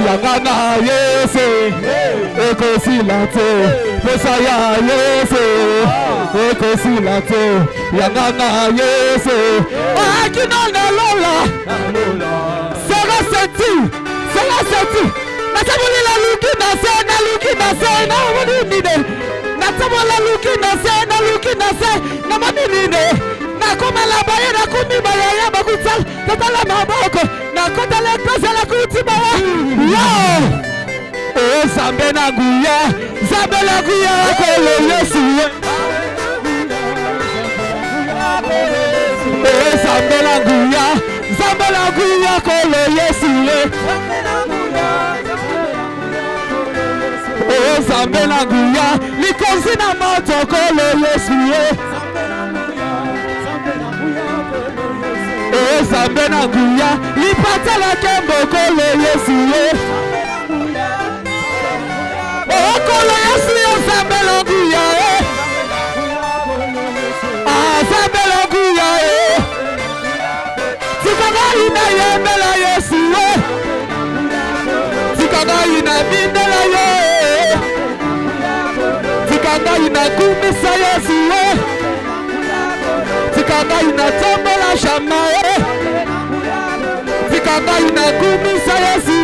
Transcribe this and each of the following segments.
Yangana yese ekosilate Messiah yese ekosilate Yangana yese Akinona lola Sera seti Natabole la luki na se na wani nide Natabole luki na se na wani nide Nakoma la baye na kumi baye ya bakutal Tatala maboko Nakota le kose la kuti baye Yo Oh Zambe na guya Kolo Yesu Oh Zambe na guya Kolo Yesu Oh Zambe na guya Likosi na moto Kolo Yesu Oh Zambe na guya Lipata la kembo Kolo Yesu Oh Kolo Yesu Zambe na guya Zambe na guya Tikana ina yembela Yesu Tikana ina mindela ye Tikana ina kumisa Yesu Tikana ina tombola shama Tikana ina kumisa Yesu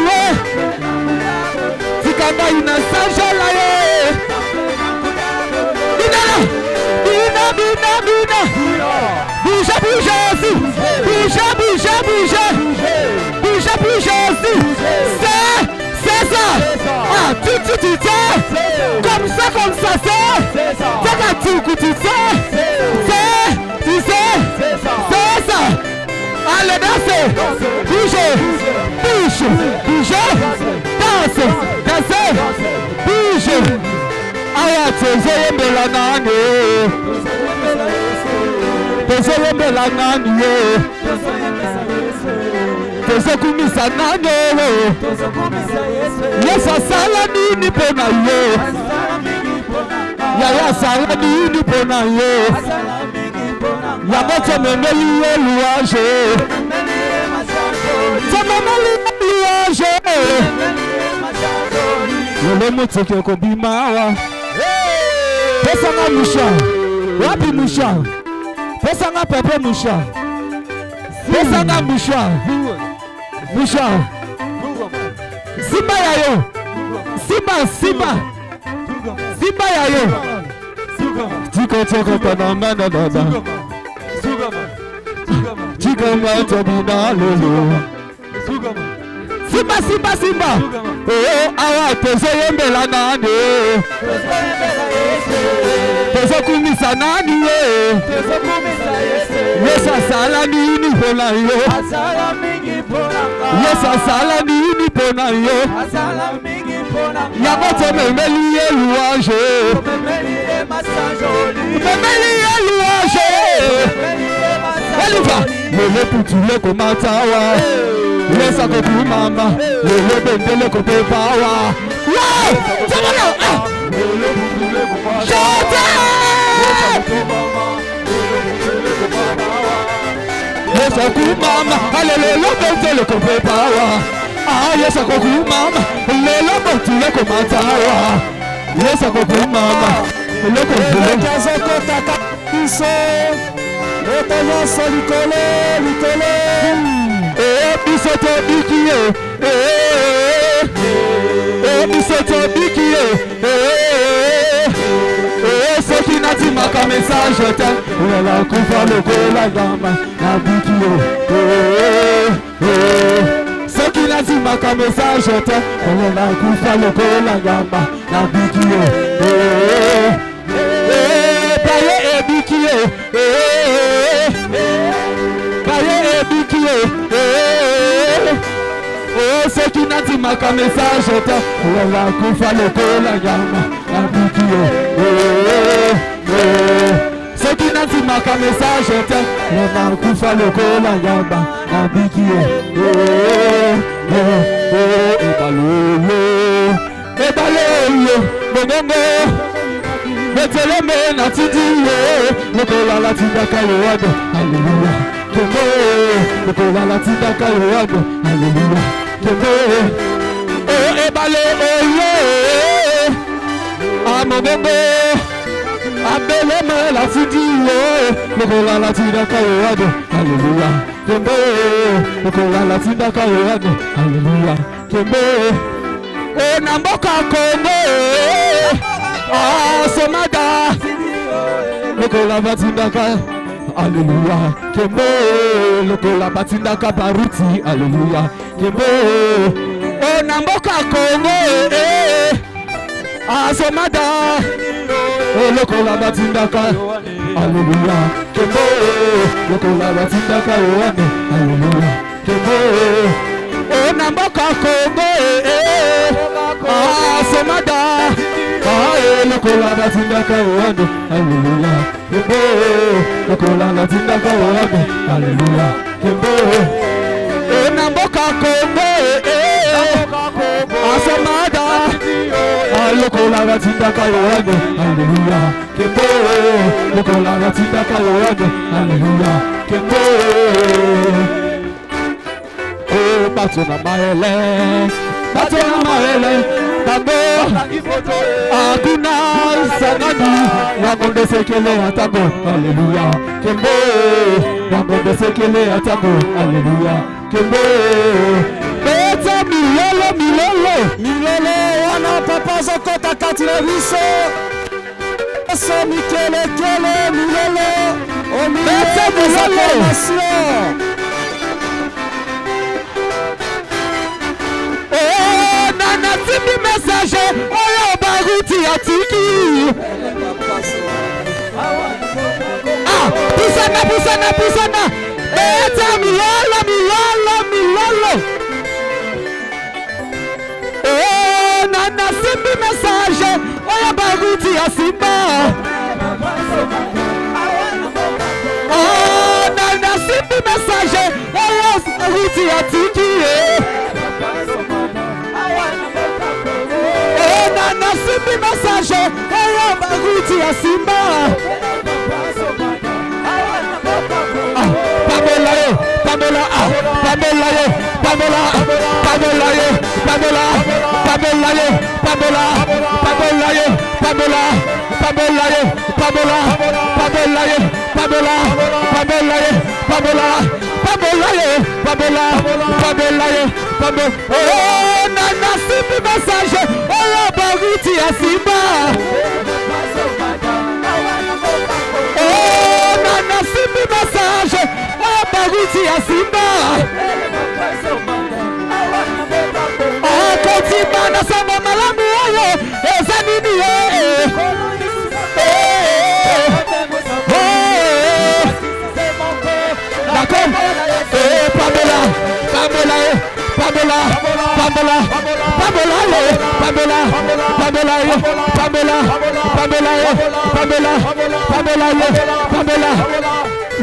Tikana ina sanjala ye Bina Bouge Jésus Bouge Jésus C'est ça Ah tu Comme ça c'est T'as tout que tu sais C'est ça Allez danser Bouge Danse Bouge Aya tezeyembela nani Tezeyembela nani Tezekumisa nani Yesu asala nini pona yo Yaya asala nini pona yo Yamoto memeli ye louange Tememeli ye louange Yole mutike kobimawa Pesa nga musha Wapi musha Pesa nga pepe musha Pesa nga musha Simba yayo Simba yayo Tiko panamana dada Tiko matobina lolo Simba Oh awa tezeyembela nani Tezekumisa nani Yesu asala nini pona yo Yesu asala nini pona yo Yamoto memeli ye louange Memeli ye louange Eliva Lele putule komatawa Yesu akokumama Lele bendele kopepawa Wow Tamana Chante Yesu akokumama Alele bendele kopepawa Yesu akokumama Lele bendele komatawa Yesu akokumama Lele bendele kopepawa Otoyoso likole Bisoto bikiye Bisoto bikiye Sokinati maka message ta Ola kufa lokola gamba Na bikiye Sokinati maka message ta Ola kufa lokola gamba Na bikiye Paye ebikiye Oh Sokinati maka message ta Ola kufa lokola gamba Na bikiye Sokinati maka message ta Ola kufa lokola gamba Na bikiye Ebalolo Bongo Beteleme na tidiye, lokola la tindaka yoado, alléluia. Kembe, lokola la tindaka yoado, alléluia. Kembe, oh ebale oye, amobebe, abeleme la tidiye, lokola la tindaka yoado, alléluia. Kembe, lokola la tindaka yoado, alléluia. Kembe, oh namboka Kongo. Ah, Somada, lokola batindaka, alléluia. Kembe, lokola batindaka baruti, alléluia. Kembe, oh namboka Kongo, ah Somada, oh lokola batindaka, alléluia. Kembe, lokola batindaka yoane, alléluia. Kembe, oh namboka Kongo, ah Somada. Lokola batindaka yoane, alléluia. Kembe, lokola batindaka yoane, alléluia. Kembe, namboka Kongo, Asamada, lokola batindaka yoane, alléluia. Kembe, lokola batindaka yoane, alléluia. Kembe, oh batona maele, batona maele. Tango, Aguna, Sanani, Yamonde Sekele Atago, Alléluia. Kembe, Yamonde Sekele Atago, Alléluia. Kembe, Beta Milolo, Milolo, Milolo, Wana Papa Zokota Katileviso, Oso Mikele Kele, Milolo, Beta Milolo. Nanatimbi message, oyo baruti atiki. Ah, pusana, pusana, pusana. Beta milolo, milolo, milolo. Oh, nanatimbi message, oyo baruti asimba. Oh, nanatimbi message, oyo baruti atiki. Simbi message, eyo baruti ya simba. Pamela yo, Pamela, Pamela yo, Pamela, Pamela yo, Pamela, Pamela yo, Pamela, Pamela yo, Pamela, Pamela yo, Pamela, Pamela yo, Pamela, Pamela yo, Pamela, Pamela yo, Pamela, Pamela yo, Pamela. Oh, nana simbi message, oh baruti ya simba. Oh, nana simbi message, oh baruti ya simba. Oh, kotima na sama malamu oyo, ezanini ye. D'accord. Pamela, Pamela, Pamela, Pamela, Pamela, Pamela, Pamela, Pamela, Pamela, Pamela, Pamela, Pamela.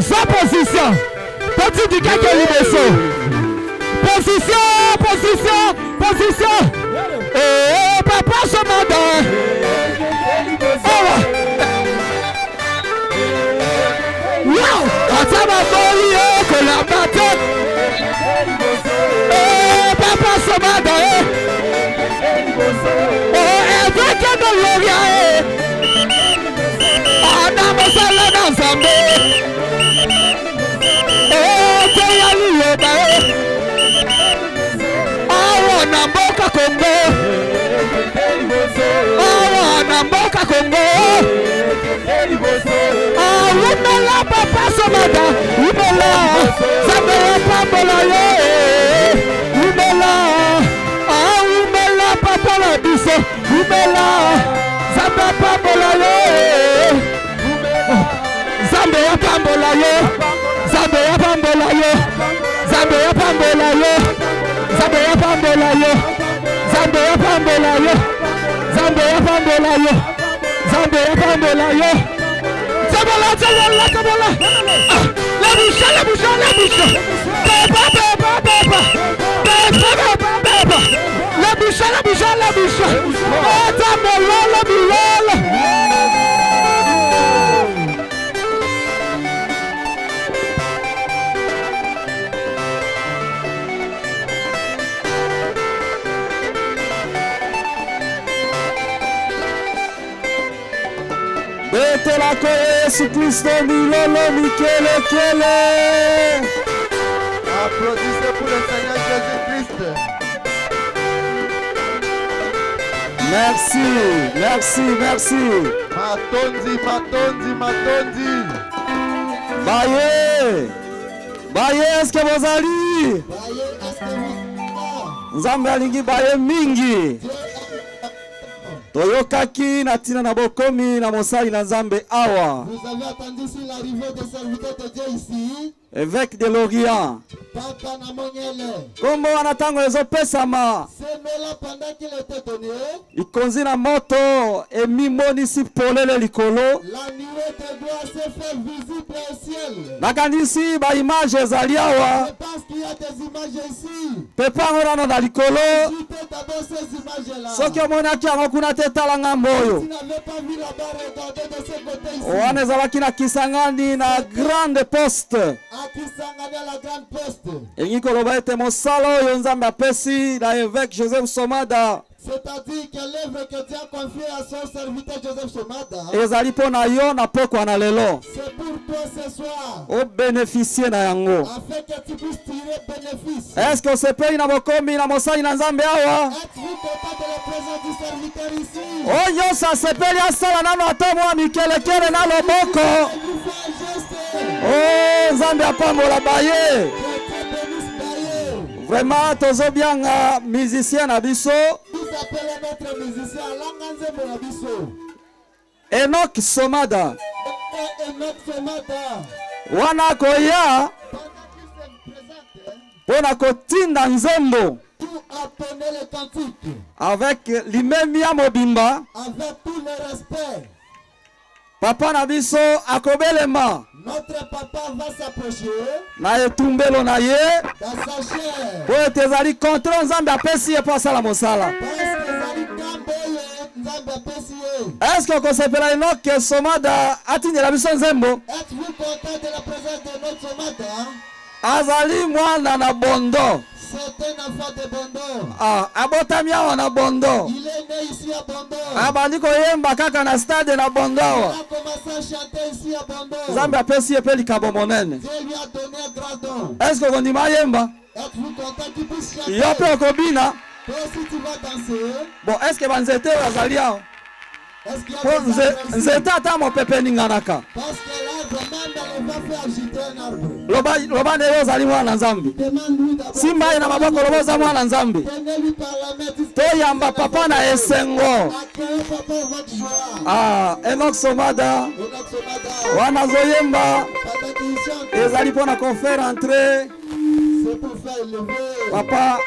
Sa position. Petit du caca libeso. Position, position, position. Eh, papa se manda. Wow, atama boli que la batte. Eh, papa se manda. Oh, avec un gloria. Anamo salana zambe. Oh, toya liyoba. Awa namboka Kongo. Awa namboka Kongo. Umela papa somada. Umela. Zambe pambola ye. Umela. Umela papa la biso. Umela. Zambe pambola ye. Zambe pambola ye. Zambe pambola ye. Zambe pambola ye. Zambe pambola ye. Zambe pambola ye. Zambe pambola ye. Zambe pambola ye. Zabala, zabala, zabala. La bouche, la bouche, la bouche. Papa, papa, papa. Papa, papa, papa. La bouche, la bouche, la bouche. Oh, ta molole, molole. Betelako Yesu Kristo milolo mikele kele. Applaudissez pour le Seigneur Jésus-Christ. Merci, merci, merci. Matondi, matondi, matondi. Baye, baye eske bozali? Nzambe alingi baye mingi. Toyokaki na tina na bokomi na mosali na Nzambe awa. Vous avez attendu sur l'arrivée des serviteurs de Dieu ici. Évêque de l'Orient. Papa Namonyele. Kombo wana tango ezopesama. Semela pendant qu'il était donné. Ikonzi na moto emimonisi polele likolo. La nuée de gloire s'est fait visible au ciel. Nakanisi ba image ezali awa. Je pense qu'il y a des images ici. Pepango nano na likolo. Visitez d'abord ces images-là. Soki omonaki yango kuna te tala ngambo oyo. Si tu n'avais pas vu là-bas, regardez de ce côté ici. Wana ezalaki na Kisangani na grande poste. À Kisangani à la grande poste. Engi koloba ete mosala oyo Nzambe apesi na évêque Joseph Somada. C'est-à-dire que l'œuvre que Dieu a confiée à son serviteur Joseph Somada. Ezali mpo na yo na pokwa na lelo. C'est pour toi ce soir. O bénéficier na yango. Afin que tu puisses tirer bénéfice. Est-ce que osepeli na bokomi na mosali na Nzambe awa? Êtes-vous content de la présence du serviteur ici? Oyo nyonso asepeli asala nano ata mwa mikelekele na loboko. Vous faites un geste. Oh, Nzambe apambola baye. Que Dieu bénisse Baye. Vraiment tozobianga musicien na biso. Nous appelons notre musicien Langanze Monabiso. Enoch Somada. Enoch Somada. Wana koya Pendant qu'il se présente, mpona kotinda nzembo tout entonner les cantiques. avec limemi ya mobimba. Avec tout le respect. Papa na biso akobelema Notre papa va s'approcher na etumbelo na ye dans sa chair. po ete ezali contre Nzambe apesi ye mpo asala mosala. Parce que Zali Kamboye, Nzambe apesi ye. Eske okosepela Enoch Somada atindela biso nzembo? Êtes-vous content de la présence de notre Somada? Azali mwana na bondo. C'est un enfant de Bondo. Abotami awa na bondo. Il est né ici à Bondo. Abandi koyemba kaka na stade na bondo Il awa. a commencé à chanter ici à Bondo. Nzambe apesi ye mpe likabo monene. Dieu lui a donné un grand don. Eske okondima ayemba? Êtes-vous content qu'il puisse chanter? Yo mpe okobina? Toi aussi tu vas danser. Bon, eske banzete oyo azali awa? Est-ce qu'il y a Po des arbres ici? nzete ata mopepe eninganaka. Parce que l'arbre même ne va faire agiter un arbre. Loba nde yo ozali mwana Nzambe. Demande-lui d'abord. Simba ye na maboko loba oza mwana Nzambe. Tenez-lui par la main. Toyamba papa na esengo. Accueillez papa votre joie. Enoch Somada Enoch Somada. wana azoyemba Pendant qu'il chante, ezali mpona kofaire entrer c'est pour faire lever. papa.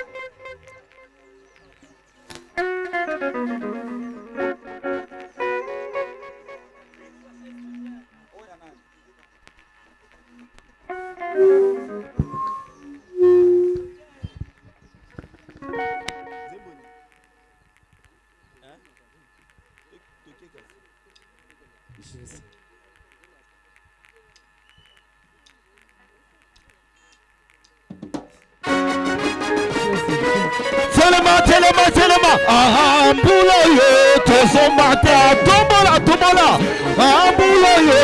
Telema ambulo yo tosomata tombola ambulo yo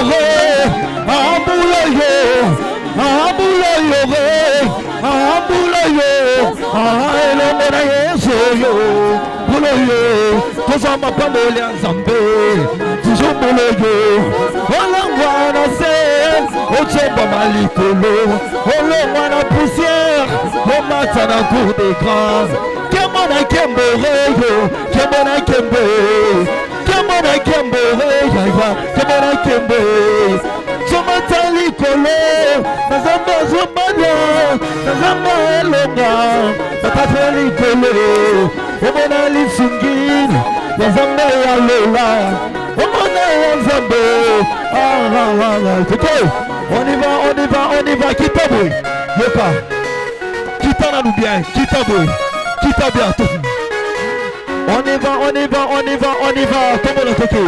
elongo na Yesu yo bulo yo tosoma pambola Nzambe tuzombulo yo olangwa na se ochomba malikolo olangwa na poussière omata na cour des grands. Kemona kembo Somata likolo Nazamba zomanya Nazamba elonga Natata likolo Omona lisungin Nazamba ya lola Omona ya Nzambe On y va Kitabwe Yoka Kitana nous bien Kitabwe Kita bien tout. On y va. Comment on attaque?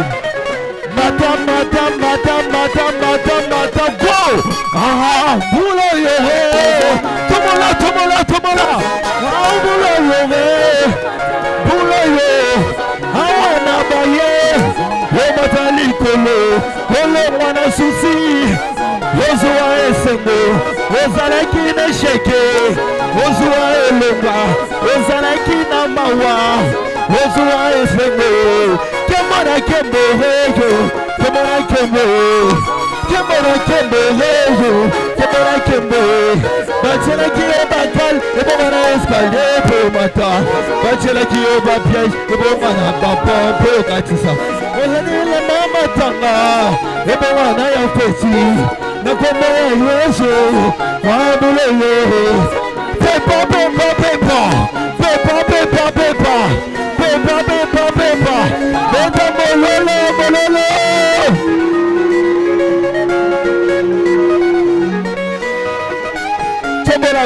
Madame, go! Boulot yo! Tomola! Boulot yo! Nabaye! Omata likolo! susi ozwa esengo ozalaki na sheke ozwa elonga ozalaki na mawa ozwa esengo kemona kembereyo kemona kembe kemona kembereyo kemona kembe bachelaki yo bakal ebomana escalier po mata bachelaki yo bapiège ebomana bapompe okatisa olanile mama tanga ebomana ya peti nakombo ya yesu wabulele pepa pepa pepa pepa pepa pepa pepa pepa pepa pepa mololo mololo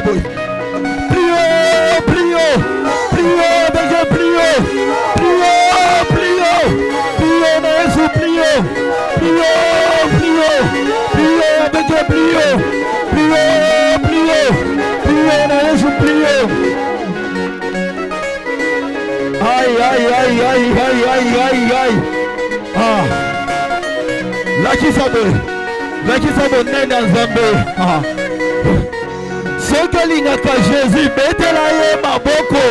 Boy. Prions, prions, prions, Dieu, prions, prions, prions, prions, Jésus, prions, prions, prions, prions, avec Dieu, prions, prions, prions, prions, Jésus, prions. Aïe, aïe, aïe, aïe, aïe, aïe, aïe, aïe. Ah, là qui s'abonne, nena Zambé. Ah. Soki olingaka Jésus betela ye maboko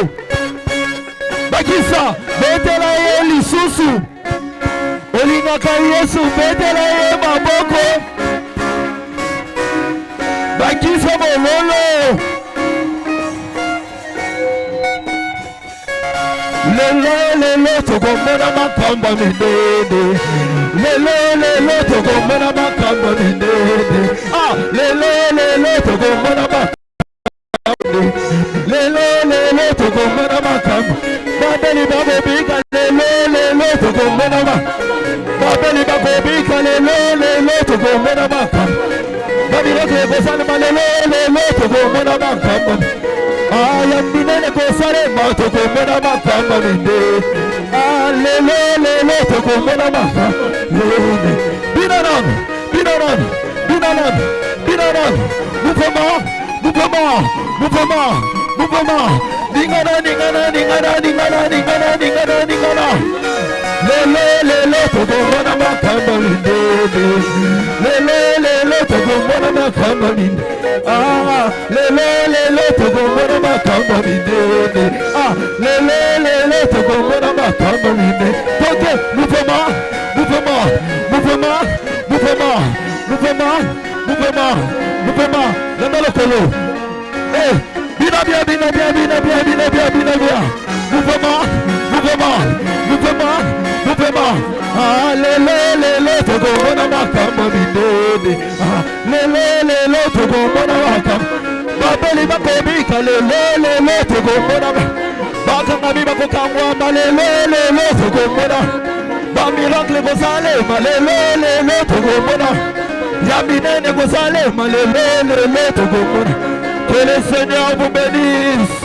bakisa betela ye lisusu olingaka Yesu betela ye maboko bakisa bololo lelo tokomona makamba minene lelo tokomona makamba minene ah lelo tokomona makamba lelo tokomona makambo babeli babobika lelo tokomona babeli babobika lelo tokomona makambo babireke kosalema lelo tokomona makambo aya minene kosalema tokomona makambo minde lelo tokomona makambo binanan mouvement, ningana, lelo, tokomona makamba lindede, lelo, tokomona makamba lindede, ah, lelo, tokomona makamba lindede, ah, lelo, tokomona makamba lindede, toke, mouvement, lendo lokolo, bina bien, mouvement, ah, lelo, tokomona makamba lindede, ah, lelo, tokomona makamba, babeli bakobika lelo, tokomona bakanga bakokangwa lelo, tokomona bamiracle kosalema lelo, tokomona yaminene kosalema lelo, tokomona. Que le Seigneur vous bénisse.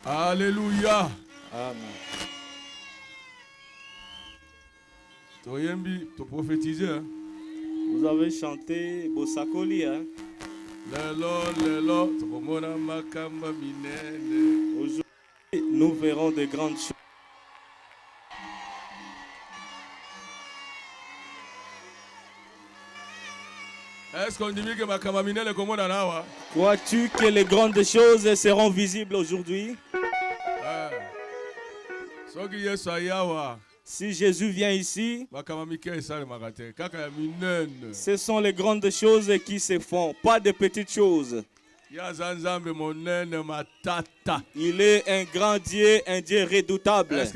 Alléluia. Amen. Vous avez chanté Bosakoli, hein? Aujourd'hui, nous verrons de grandes choses. Crois-tu que les grandes choses seront visibles aujourd'hui? Si Jésus vient ici, ce sont les grandes choses qui se font, pas de petites choses. Il est un grand Dieu, un Dieu redoutable. Est-ce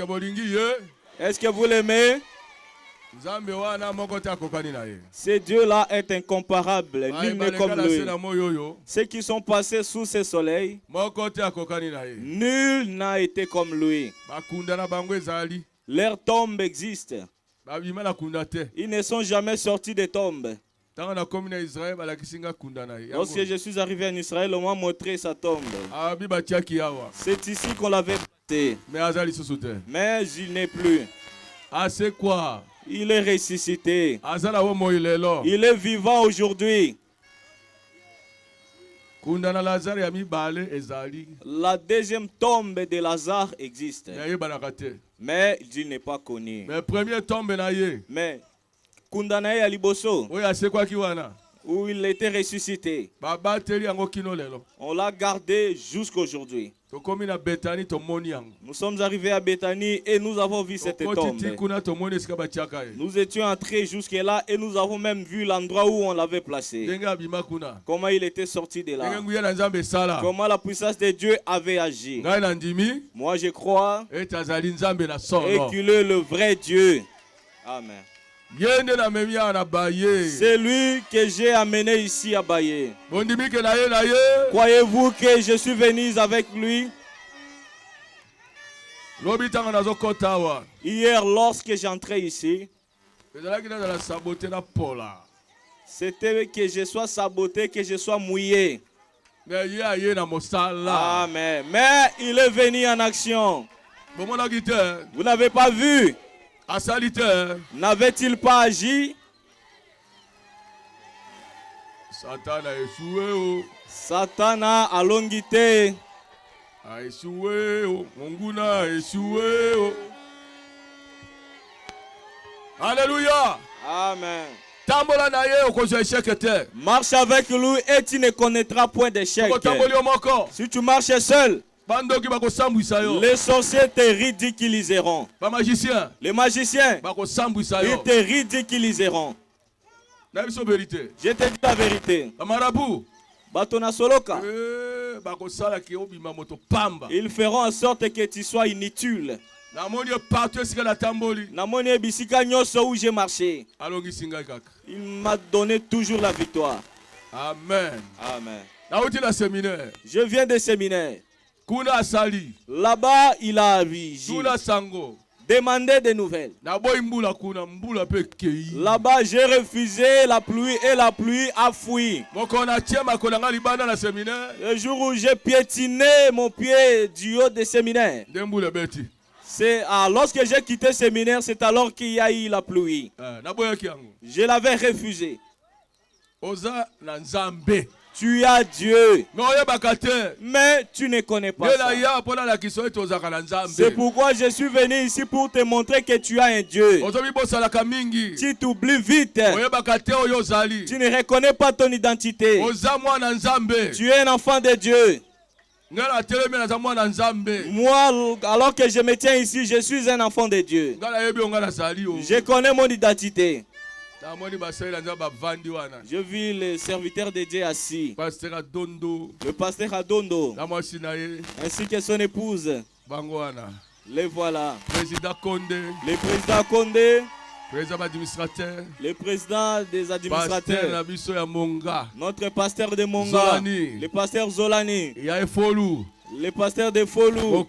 que vous l'aimez? Ce Dieu-là est incomparable, nul n'est comme lui. Ceux qui sont passés sous ce soleil, nul n'a été comme lui. Leurs tombes existent. Ils ne sont jamais sortis des tombes. Lorsque je suis arrivé en Israël, on m'a montré sa tombe. C'est ici qu'on l'avait battu. Mais il n'est plus. C'est quoi? Il est ressuscité. Il est vivant aujourd'hui. La deuxième tombe de Lazare existe. Mais il n'est pas connu. Mais Kundanae Aliboso, où il était ressuscité, on l'a gardé jusqu'aujourd'hui. Nous sommes arrivés à Bethanie et nous avons vu cette tombe. Nous étions entrés jusque là et nous avons même vu l'endroit où on l'avait placé. Comment il était sorti de là. Comment la puissance de Dieu avait agi. Moi je crois et qu'il est le vrai Dieu. Amen. C'est lui que j'ai amené ici à Baye. Croyez-vous que je suis venu avec lui? Hier, lorsque j'entrais ici, c'était que je sois saboté, que je sois mouillé. Amen. Mais il est venu en action. Vous n'avez pas vu? N'avait-il pas agi? Satan a alongité. Alléluia. Amen. Marche avec lui et tu ne connaîtras point d'échec. Si tu marches seul, les sorciers te ridiculiseront. Les magiciens, ils te ridiculiseront. Je te dis la vérité. Ils feront en sorte que tu sois inutile. Où j'ai marché, il m'a donné toujours la victoire. Amen. Amen. Je viens des séminaires. Là-bas, il a demandé des nouvelles. Là-bas, j'ai refusé la pluie et la pluie a fui. Le jour où j'ai piétiné mon pied du haut des séminaires, c'est lorsque j'ai quitté le séminaire, c'est alors qu'il y a eu la pluie. Je l'avais refusé. Tu as Dieu, mais tu ne connais pas ça. C'est pourquoi je suis venu ici pour te montrer que tu as un Dieu. Tu t'oublies vite. Tu ne reconnais pas ton identité. Tu es un enfant de Dieu. Moi, alors que je me tiens ici, je suis un enfant de Dieu. Je connais mon identité. Je vis le serviteur de Dieu assis. Le pasteur Adondo, ainsi que son épouse. Les voilà. Le président Condé. Le président des administrateurs. Notre pasteur de Monga. Le pasteur Zolani. Le pasteur de Folou.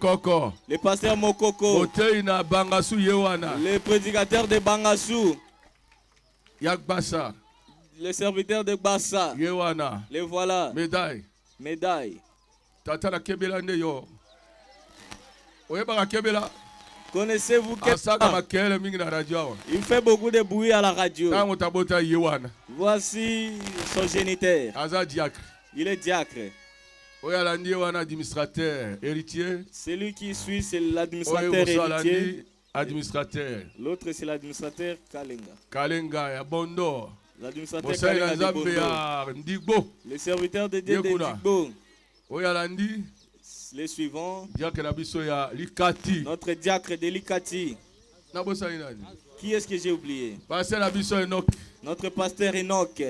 Le pasteur Mokoko. Le prédicateur de Bangassou. Le serviteur de Bassa. Les voilà. Médaille. Connaissez-vous il fait beaucoup de bruit à la radio. Voici son géniteur. Il est diacre. C'est lui qui suit, c'est l'administrateur héritier. L'autre c'est l'administrateur Kalenga. L'administrateur Kalenga de Bondo. Le serviteur de Dieu de Digbo. Les suivants. Notre diacre de Likati. Qui est-ce que j'ai oublié? Notre pasteur Enoch.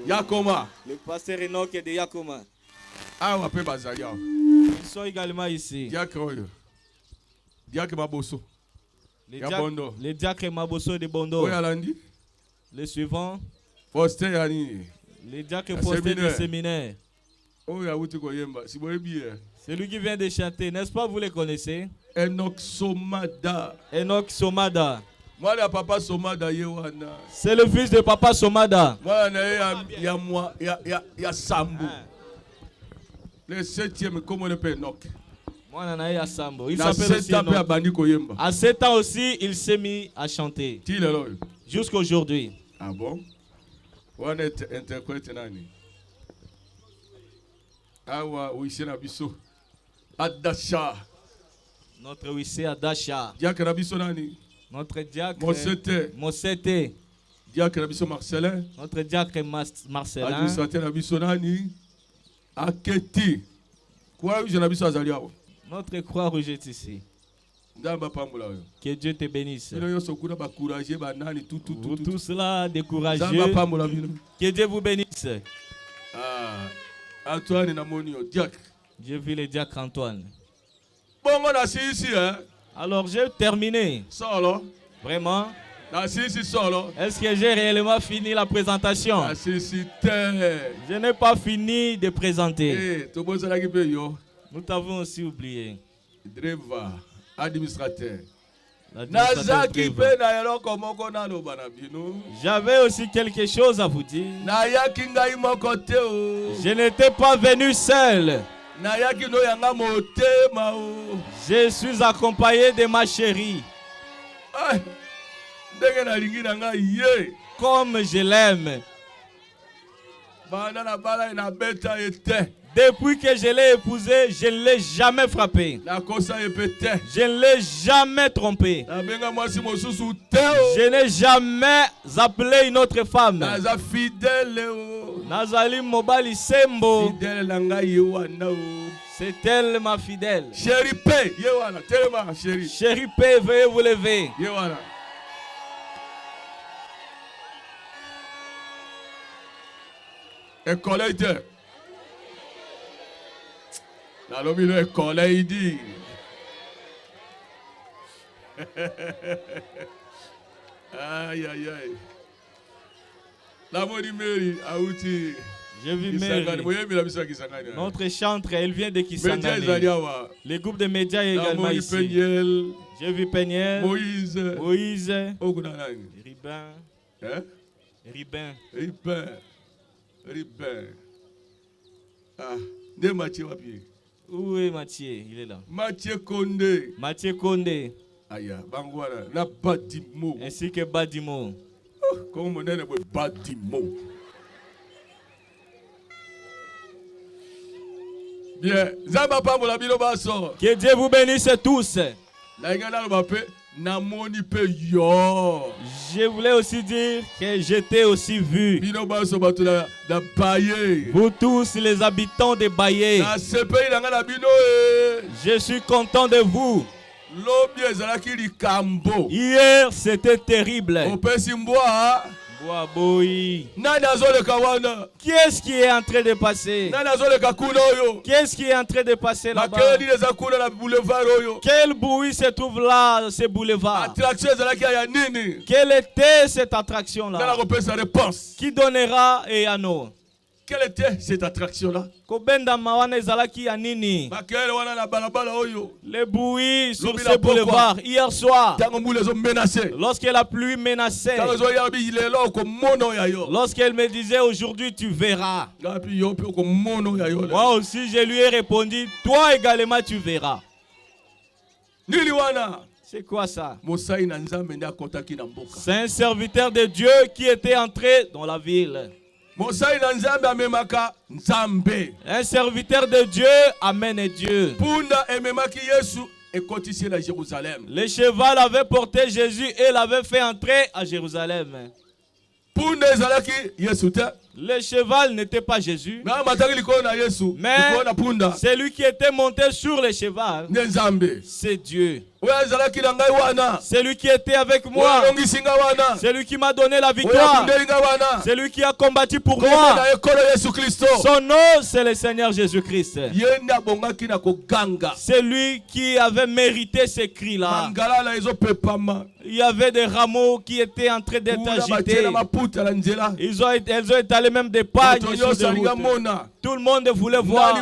Yakoma. Le pasteur Enoch de Yakoma. Ils sont également ici. Diacre Maboso. Le diacre Maboso de Bondo. Le suivant. Le diacre Faustin du séminaire. C'est lui qui vient de chanter, n'est-ce pas? Vous les connaissez? Enoch Somada. C'est le fils de Papa Somada. Le 7e, comment on appelle Enoch? Il s'appelle aussi Enoch. À 7 ans aussi, il s'est mis à chanter. Jusqu'aujourd'hui. Ah bon? On est interprète nani? Awa wisi na biso. Adasha. Notre wisi Adasha. Diacre na biso nani? Notre diacre Mosete. Diacre na biso Marcelin. Notre diacre Marcelin. Administrateur na biso nani? Aketi. Quoi je na biso azali awa? Notre croix rouge est ici. Que Dieu te bénisse. Vous tous là, découragés. Que Dieu vous bénisse. Antoine Namonio, diacre. J'ai vu le diacre Antoine. Alors j'ai terminé. Vraiment. Est-ce que j'ai réellement fini la présentation? Je n'ai pas fini de présenter. Nous t'avons aussi oublié. Administrateur. J'avais aussi quelque chose à vous dire. Je n'étais pas venu seul. Je suis accompagné de ma chérie. Comme je l'aime. Depuis que je l'ai épousée, je ne l'ai jamais frappée. Je ne l'ai jamais trompée. Je n'ai jamais appelé une autre femme. Nazali Mobali Sembo. C'est elle ma fidèle. Chérie P. Chérie P, veuillez vous lever. École la lomino école dit. Aïe aïe aïe. La moni Mary Aouti. J'ai vu Mary. Notre chantre, elle vient de Kisangani. Les groupes de médias également ici. J'ai vu Peniel. Moïse. Ribin. Ah, de Mathieu Wapi. Où est Mathieu? Il est là. Mathieu Condé. Aïe, Bangwara, la Badimo. Ainsi que Badimo. Comment on est Badimo? Bien, que Dieu vous bénisse tous. Je voulais aussi dire que j'étais aussi vu. Vous tous les habitants de Baye. Je suis content de vous. Hier c'était terrible. Qui est-ce qui est en train de passer? Qui est-ce qui est en train de passer là-bas? Quel bruit se trouve là, ce boulevard? Quelle était cette attraction-là? Qui donnera et à nous? Quelle était cette attraction-là? Le bruit sur ce boulevard hier soir. Lorsque la pluie menaçait. Lorsqu'elle me disait aujourd'hui tu verras. Moi aussi je lui ai répondu toi également tu verras. C'est quoi ça? C'est un serviteur de Dieu qui était entré dans la ville. Un serviteur de Dieu amène Dieu. Le cheval avait porté Jésus et l'avait fait entrer à Jérusalem. Le cheval n'était pas Jésus, mais celui qui était monté sur le cheval, c'est Dieu. Celui qui était avec moi, celui qui m'a donné la victoire, celui qui a combattu pour moi. Son nom, c'est le Seigneur Jésus-Christ. C'est lui qui avait mérité ces cris-là. Il y avait des rameaux qui étaient en train d'être agités. Elles ont étalé même des pagnes sur des routes. Tout le monde voulait voir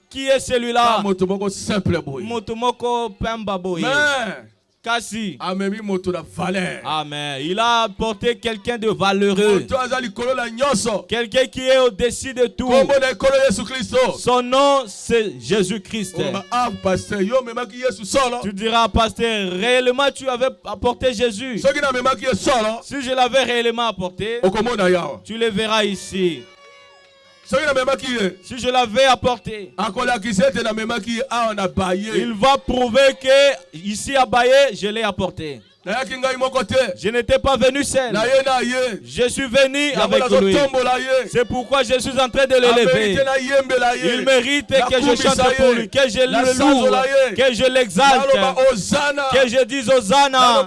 qui est celui-là. Motomoko Pembaboye. Kasi. Amemi moto da valeur. Amen. Il a apporté quelqu'un de valeureux. Quelqu'un qui est au-dessus de tout. Son nom, c'est Jésus-Christ. Tu diras, pasteur, réellement tu avais apporté Jésus. Si je l'avais réellement apporté, tu le verras ici. Si je l'avais apporté, il va prouver que ici à Baye, je l'ai apporté. Je n'étais pas venu seul. Je suis venu avec lui. C'est pourquoi je suis en train de l'élever. Il mérite que je chante pour lui, que je le loue, que je l'exalte, que je dise Hosanna,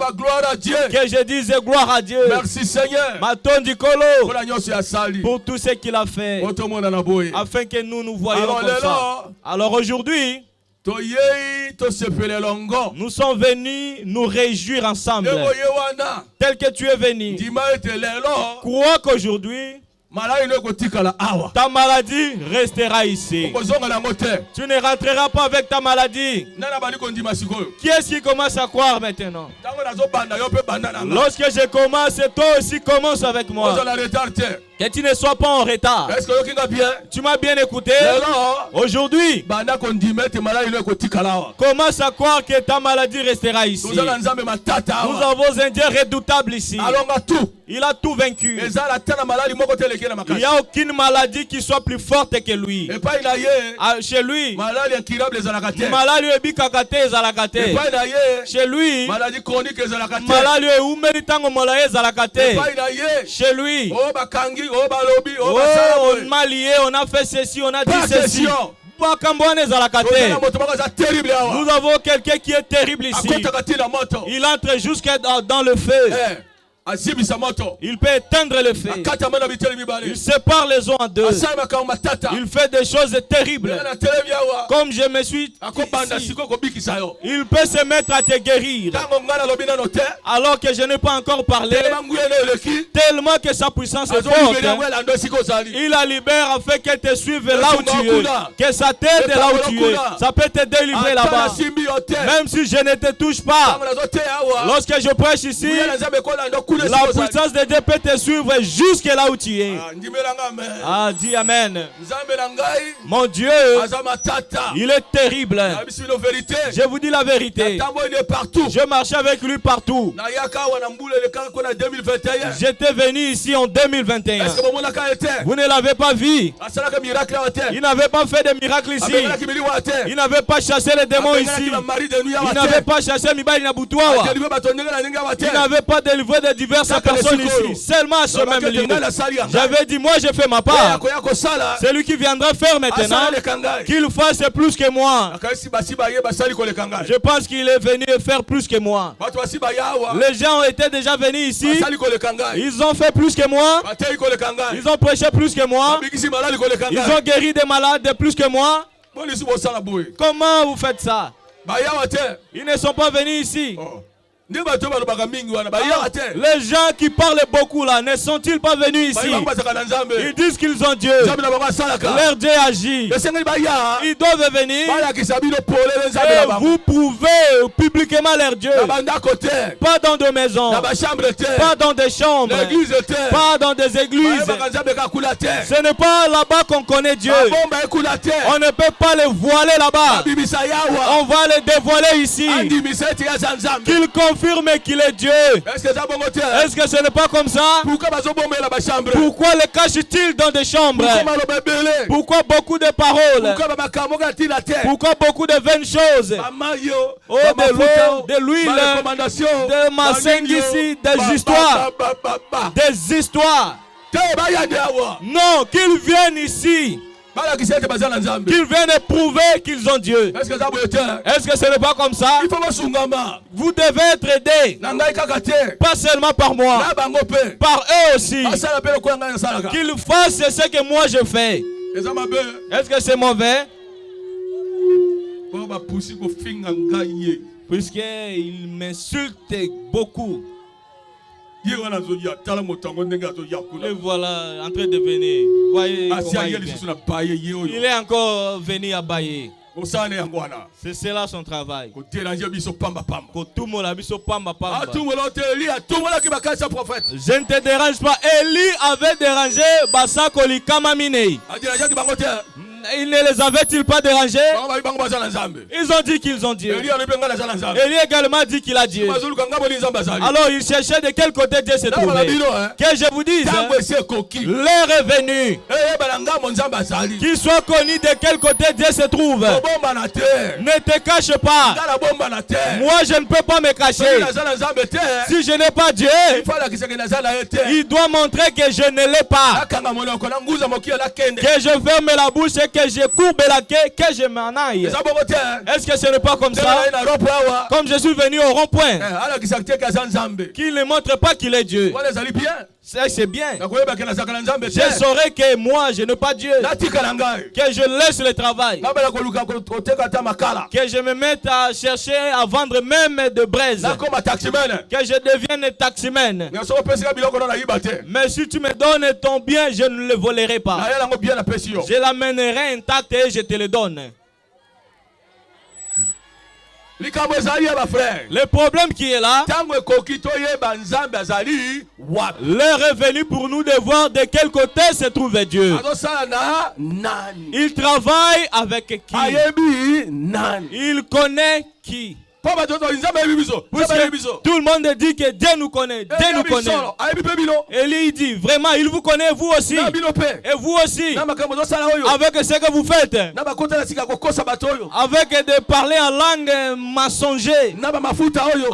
que je dise gloire à Dieu. Merci Seigneur. Matondi Kolo, pour tout ce qu'il a fait, afin que nous nous voyions comme ça. Alors aujourd'hui, nous sommes venus nous réjouir ensemble. Tel que tu es venu. Crois qu'aujourd'hui, ta maladie restera ici. Tu ne rentreras pas avec ta maladie. Qui est-ce qui commence à croire maintenant? Lorsque je commence, toi aussi commence avec moi. Que tu ne sois pas en retard. Tu m'as bien écouté. Aujourd'hui, commence à croire que ta maladie restera ici. Nous avons un Dieu redoutable ici. Il a tout vaincu. Il n'y a aucune maladie qui soit plus forte que lui. Chez lui, maladie est bikakate ezalakate. Chez lui, maladie est umeritango molaye ezalakate. Chez lui, on m'a lié, on a fait ceci, on a dit ceci. Nous avons quelqu'un qui est terrible ici. Il entre jusqu'à dans le feu. Il peut éteindre le feu. Il sépare les eaux en deux. Il fait des choses terribles. Comme je me suis ici, il peut se mettre à te guérir. Alors que je n'ai pas encore parlé. Tellement que sa puissance est forte. Il la libère afin qu'elle te suive là où tu es. Que ça t'aide là où tu es. Ça peut te délivrer là-bas. Même si je ne te touche pas. Lorsque je prêche ici, la puissance de Dieu peut te suivre jusque là où tu es. Ah, dis Amen. Mon Dieu, il est terrible. Je vous dis la vérité. Je marchais avec lui partout. J'étais venu ici en 2021. Vous ne l'avez pas vu. Il n'avait pas fait de miracles ici. Il n'avait pas chassé les démons ici. Il n'avait pas chassé Mibali Nabutuawa. Il n'avait pas délivré de diverses personnes ici. Seulement à ce même lieu. J'avais dit, moi je fais ma part. C'est lui qui viendra faire maintenant. Qu'il fasse plus que moi. Je pense qu'il est venu faire plus que moi. Les gens ont été déjà venus ici. Ils ont fait plus que moi. Ils ont prêché plus que moi. Ils ont guéri des malades plus que moi. Comment vous faites ça? Ils ne sont pas venus ici. Les gens qui parlent beaucoup là, ne sont-ils pas venus ici? Ils disent qu'ils ont Dieu. Leur Dieu agit. Ils doivent venir. Et vous prouvez publiquement leur Dieu. Pas dans des maisons. Pas dans des chambres. Pas dans des églises. Ce n'est pas là-bas qu'on connaît Dieu. On ne peut pas le voiler là-bas. On va le dévoiler ici. Qu'il confirme qu'il est Dieu. Est-ce que ce n'est pas comme ça? Pourquoi le cache-t-il dans des chambres? Pourquoi beaucoup de paroles? Pourquoi beaucoup de vaines choses? Oh, de l'eau, de l'huile, de Masengisi, des histoires. Des histoires. Non, qu'ils viennent ici. Qu'ils viennent prouver qu'ils ont Dieu. Est-ce que ce n'est pas comme ça? Vous devez être aidés. Pas seulement par moi, par eux aussi. Qu'ils fassent ce que moi je fais. Est-ce que c'est mauvais? Puisqu'ils m'insultent beaucoup. Et voilà, en train de venir. Voyez comment il est encore venu à Baye. C'est cela son travail. Que tout le monde a biso pamba pamba. Je ne te dérange pas. Élie avait dérangé Basako Likama Minei. Il ne les avait-il pas dérangés? Ils ont dit qu'ils ont Dieu. Élie également dit qu'il a Dieu. Alors il cherchait de quel côté Dieu se trouvait. Que je vous dise, l'heure est venue. Qu'il soit connu de quel côté Dieu se trouve. Ne te cache pas. Moi je ne peux pas me cacher. Si je n'ai pas Dieu, il doit montrer que je ne l'ai pas. Que je ferme la bouche et que je courbe la queue, que je m'en aille. Est-ce que ce n'est pas comme ça? Comme je suis venu au rond-point, qu'il ne montre pas qu'il est Dieu. C'est bien. Je saurais que moi je n'ai pas Dieu. Que je laisse le travail. Que je me mette à chercher à vendre même de braise. Que je devienne taximan. Mais si tu me donnes ton bien, je ne le volerai pas. Je l'amènerai intact et je te le donne. Le problème qui est là, l'heure est venue pour nous de voir de quel côté se trouve Dieu. Il travaille avec qui? Il connaît qui? Tout le monde dit que Dieu nous connaît. Dieu nous connaît. Élie dit, vraiment, il vous connaît vous aussi. Et vous aussi. Avec ce que vous faites. Avec de parler en langue mensongère.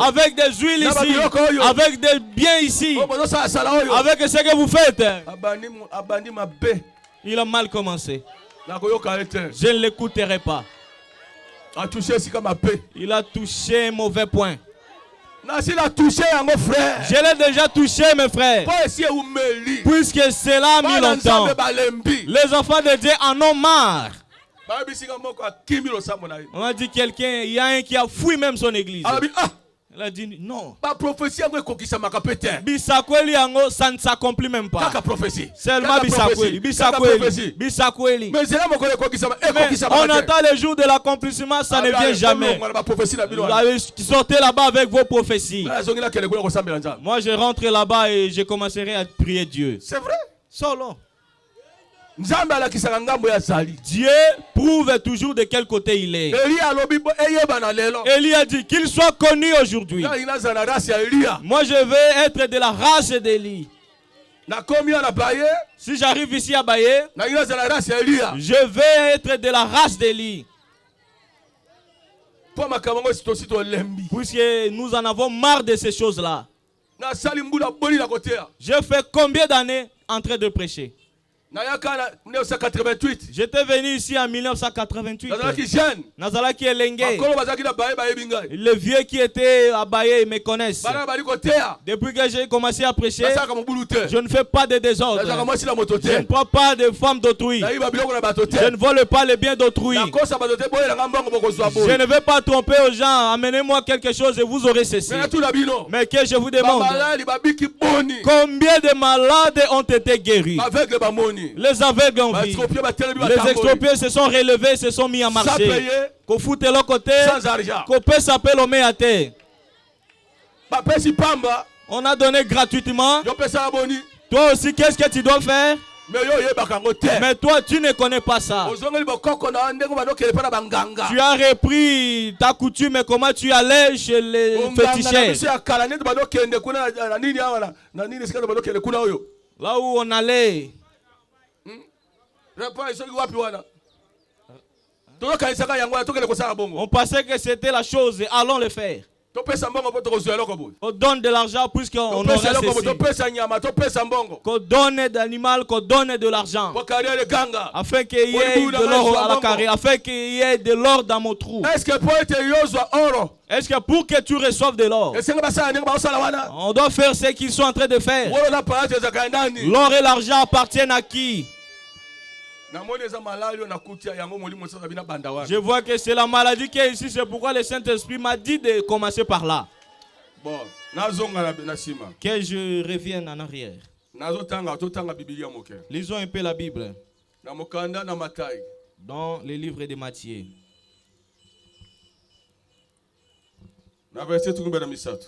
Avec des huiles ici. Avec des biens ici. Avec ce que vous faites. Il a mal commencé. Je ne l'écouterai pas. Il a touché un mauvais point. Je l'ai déjà touché, mes frères. Puisque cela a mis longtemps. Les enfants de Dieu en ont marre. On a dit quelqu'un, il y a un qui a fouillé même son église. Il a dit non. Bisakweli yango, ça ne s'accomplit même pas. Seulement Bisakweli. Bisakweli. Mais on attend le jour de l'accomplissement, ça ne vient jamais. Vous allez sortir là-bas avec vos prophéties. Moi je rentre là-bas et je commencerai à prier Dieu. C'est vrai. Solo. Dieu prouve toujours de quel côté il est. Élie a dit qu'il soit connu aujourd'hui. Moi je vais être de la race d'Élie. Si j'arrive ici à Baye, je vais être de la race d'Élie. Puisque nous en avons marre de ces choses-là. Je fais combien d'années en train de prêcher? J'étais venu ici en 1988. Nazalaki Elenge. Les vieux qui étaient à Baye me connaissent. Depuis que j'ai commencé à prêcher, je ne fais pas de désordre. Je ne prends pas de femmes d'autrui. Je ne vole pas les biens d'autrui. Je ne vais pas tromper aux gens. Amenez-moi quelque chose et vous aurez ceci. Mais que je vous demande, combien de malades ont été guéris? Les aveugles ont vu. Les extropiés se sont relevés, se sont mis à marcher. Qu'on foute de l'autre côté, qu'on peut s'appeler au terre. On a donné gratuitement. Toi aussi, qu'est-ce que tu dois faire? Mais toi, tu ne connais pas ça. Tu as repris ta coutume et comment tu allais chez les féticheurs. Là où on allait. On pensait que c'était la chose, allons le faire. On donne de l'argent puisqu'on aurait ceci. Qu'on donne d'animal, qu'on donne de l'argent. Afin qu'il y ait de l'or à la carrière, afin qu'il y ait de l'or dans mon trou. Est-ce que pour que tu reçoives de l'or, on doit faire ce qu'ils sont en train de faire? L'or et l'argent appartiennent à qui? Je vois que c'est la maladie qui est ici, c'est pourquoi le Saint-Esprit m'a dit de commencer par là. Que je revienne en arrière. Lisons un peu la Bible. Dans les livres de Matthieu. Na verset tukubera misatu.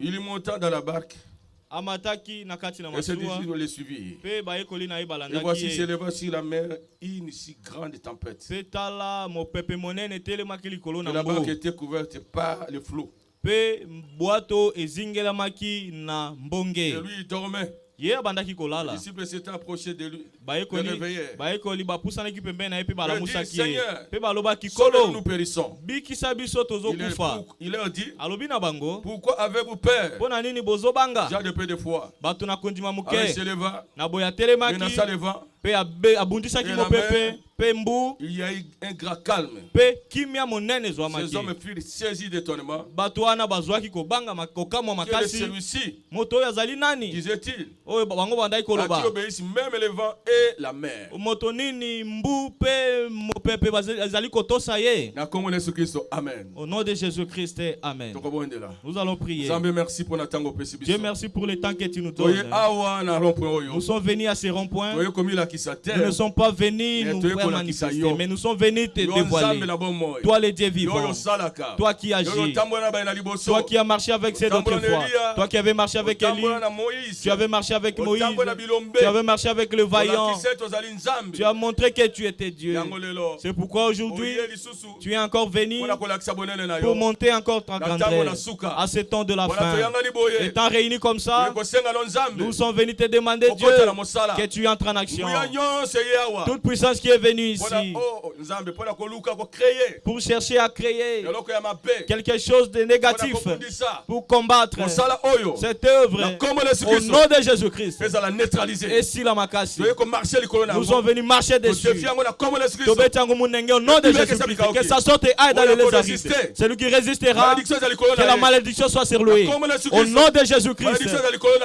Il monta dans la barque. Amataki nakati na Et ses mashua. disciples le suivirent. Pe baekoli na Et ibalandaki. voici s'éleva sur la mer une si grande tempête. Pe tala mopepe monene telemaki likolo Et na la mbo. barque était couverte par le flot. Pe bwato ezingelamaki na Et mbonge. lui, il dormait. Ye abandaki Les kolala. disciples s'étaient approchés de lui. Le Baekoli réveillèrent. bapusanaki pembeni na ye pe balamusaki ye. Seigneur, Pe balobaki Sauve-nous, nous kolo. périssons. Bikisa biso tozokufa. Il leur dit, Alobi na bango. pourquoi avez-vous peur? Pona nini bozobanga? J'ai de peu de foi. Bato na kondima Alors il muke. s'éleva, Na boya menaça telemaki. le vent. Pe abundisaki Et la mopepe. mer. Pe mbu. Il y a eu un grand calme. Pe kimia monene Ces zwamaki. hommes furent saisis d'étonnement. Bato wana bazwaki kobanga kokamwa Quel est makasi. celui-ci? Moto oyo azali nani? Disait-il. Oyo bango bandaki À koloba. qui obéissent même le vent et la mer. Moto nini mbu pe mopepe bazali kotosa ye. Na kombo na Yesu Kristo. Amen. Au nom de Jésus-Christ, amen. Tokobonde là. Nous allons prier. Zambe, merci pour notre temps au péché. Dieu merci pour le temps que tu nous Toye donnes. awa na rond-point oyo. Nous sommes venus à ces ronds-points. Toye komi la kisa Nous ne terre. sommes pas venus nous Toye faire kona kisa manifester, yo. mais nous sommes venus te Yo dévoiler. nzambe na bon moyo. Toi le Dieu Yo vivant, yo salaka. toi qui Yo agis, yo tambola ba na liboso. toi qui as marché avec ces d'autres fois, toi qui avais marché avec Élie, Tambola na Moïse. tu avais marché avec Moïse, Tambola bilombe. tu avais marché avec le vaillant, Olakise tozali nzambe. tu as montré que tu étais Dieu. Yango lelo. C'est pourquoi aujourd'hui, Oye lisusu. tu es encore venu Pona kolakisa bonene na pour yo. monter encore ta grandeur à ce temps de la Voilà fin. toyanga liboye. Étant réunis comme ça, Ko senga lo nzambe. nous sommes venus te demander, Dieu, Okota na mosala. que tu entres en action. Muya nyonse ye awa. Toute puissance qui est venue Pona ici oh nzambe pona koluka ko créer. pour chercher à créer Yoloko ya mabe. quelque chose de négatif, pour combattre Mosala oyo. cette œuvre Na kombo na Yesu au Kristo. nom de Jésus-Christ. Pesa la neutraliser. Et si la makasi, Toye ko marcher likolo na. nous sommes venus marcher dessus. Défi yango na kombo na Yesu Kristo. Tobetiango munenge au nom de Jésus-Christ. Que ça sorte et aille dans les arides. Celui qui résistera, Malédiction za likolo que la na. malédiction soit sur lui. Au nom de Jésus-Christ,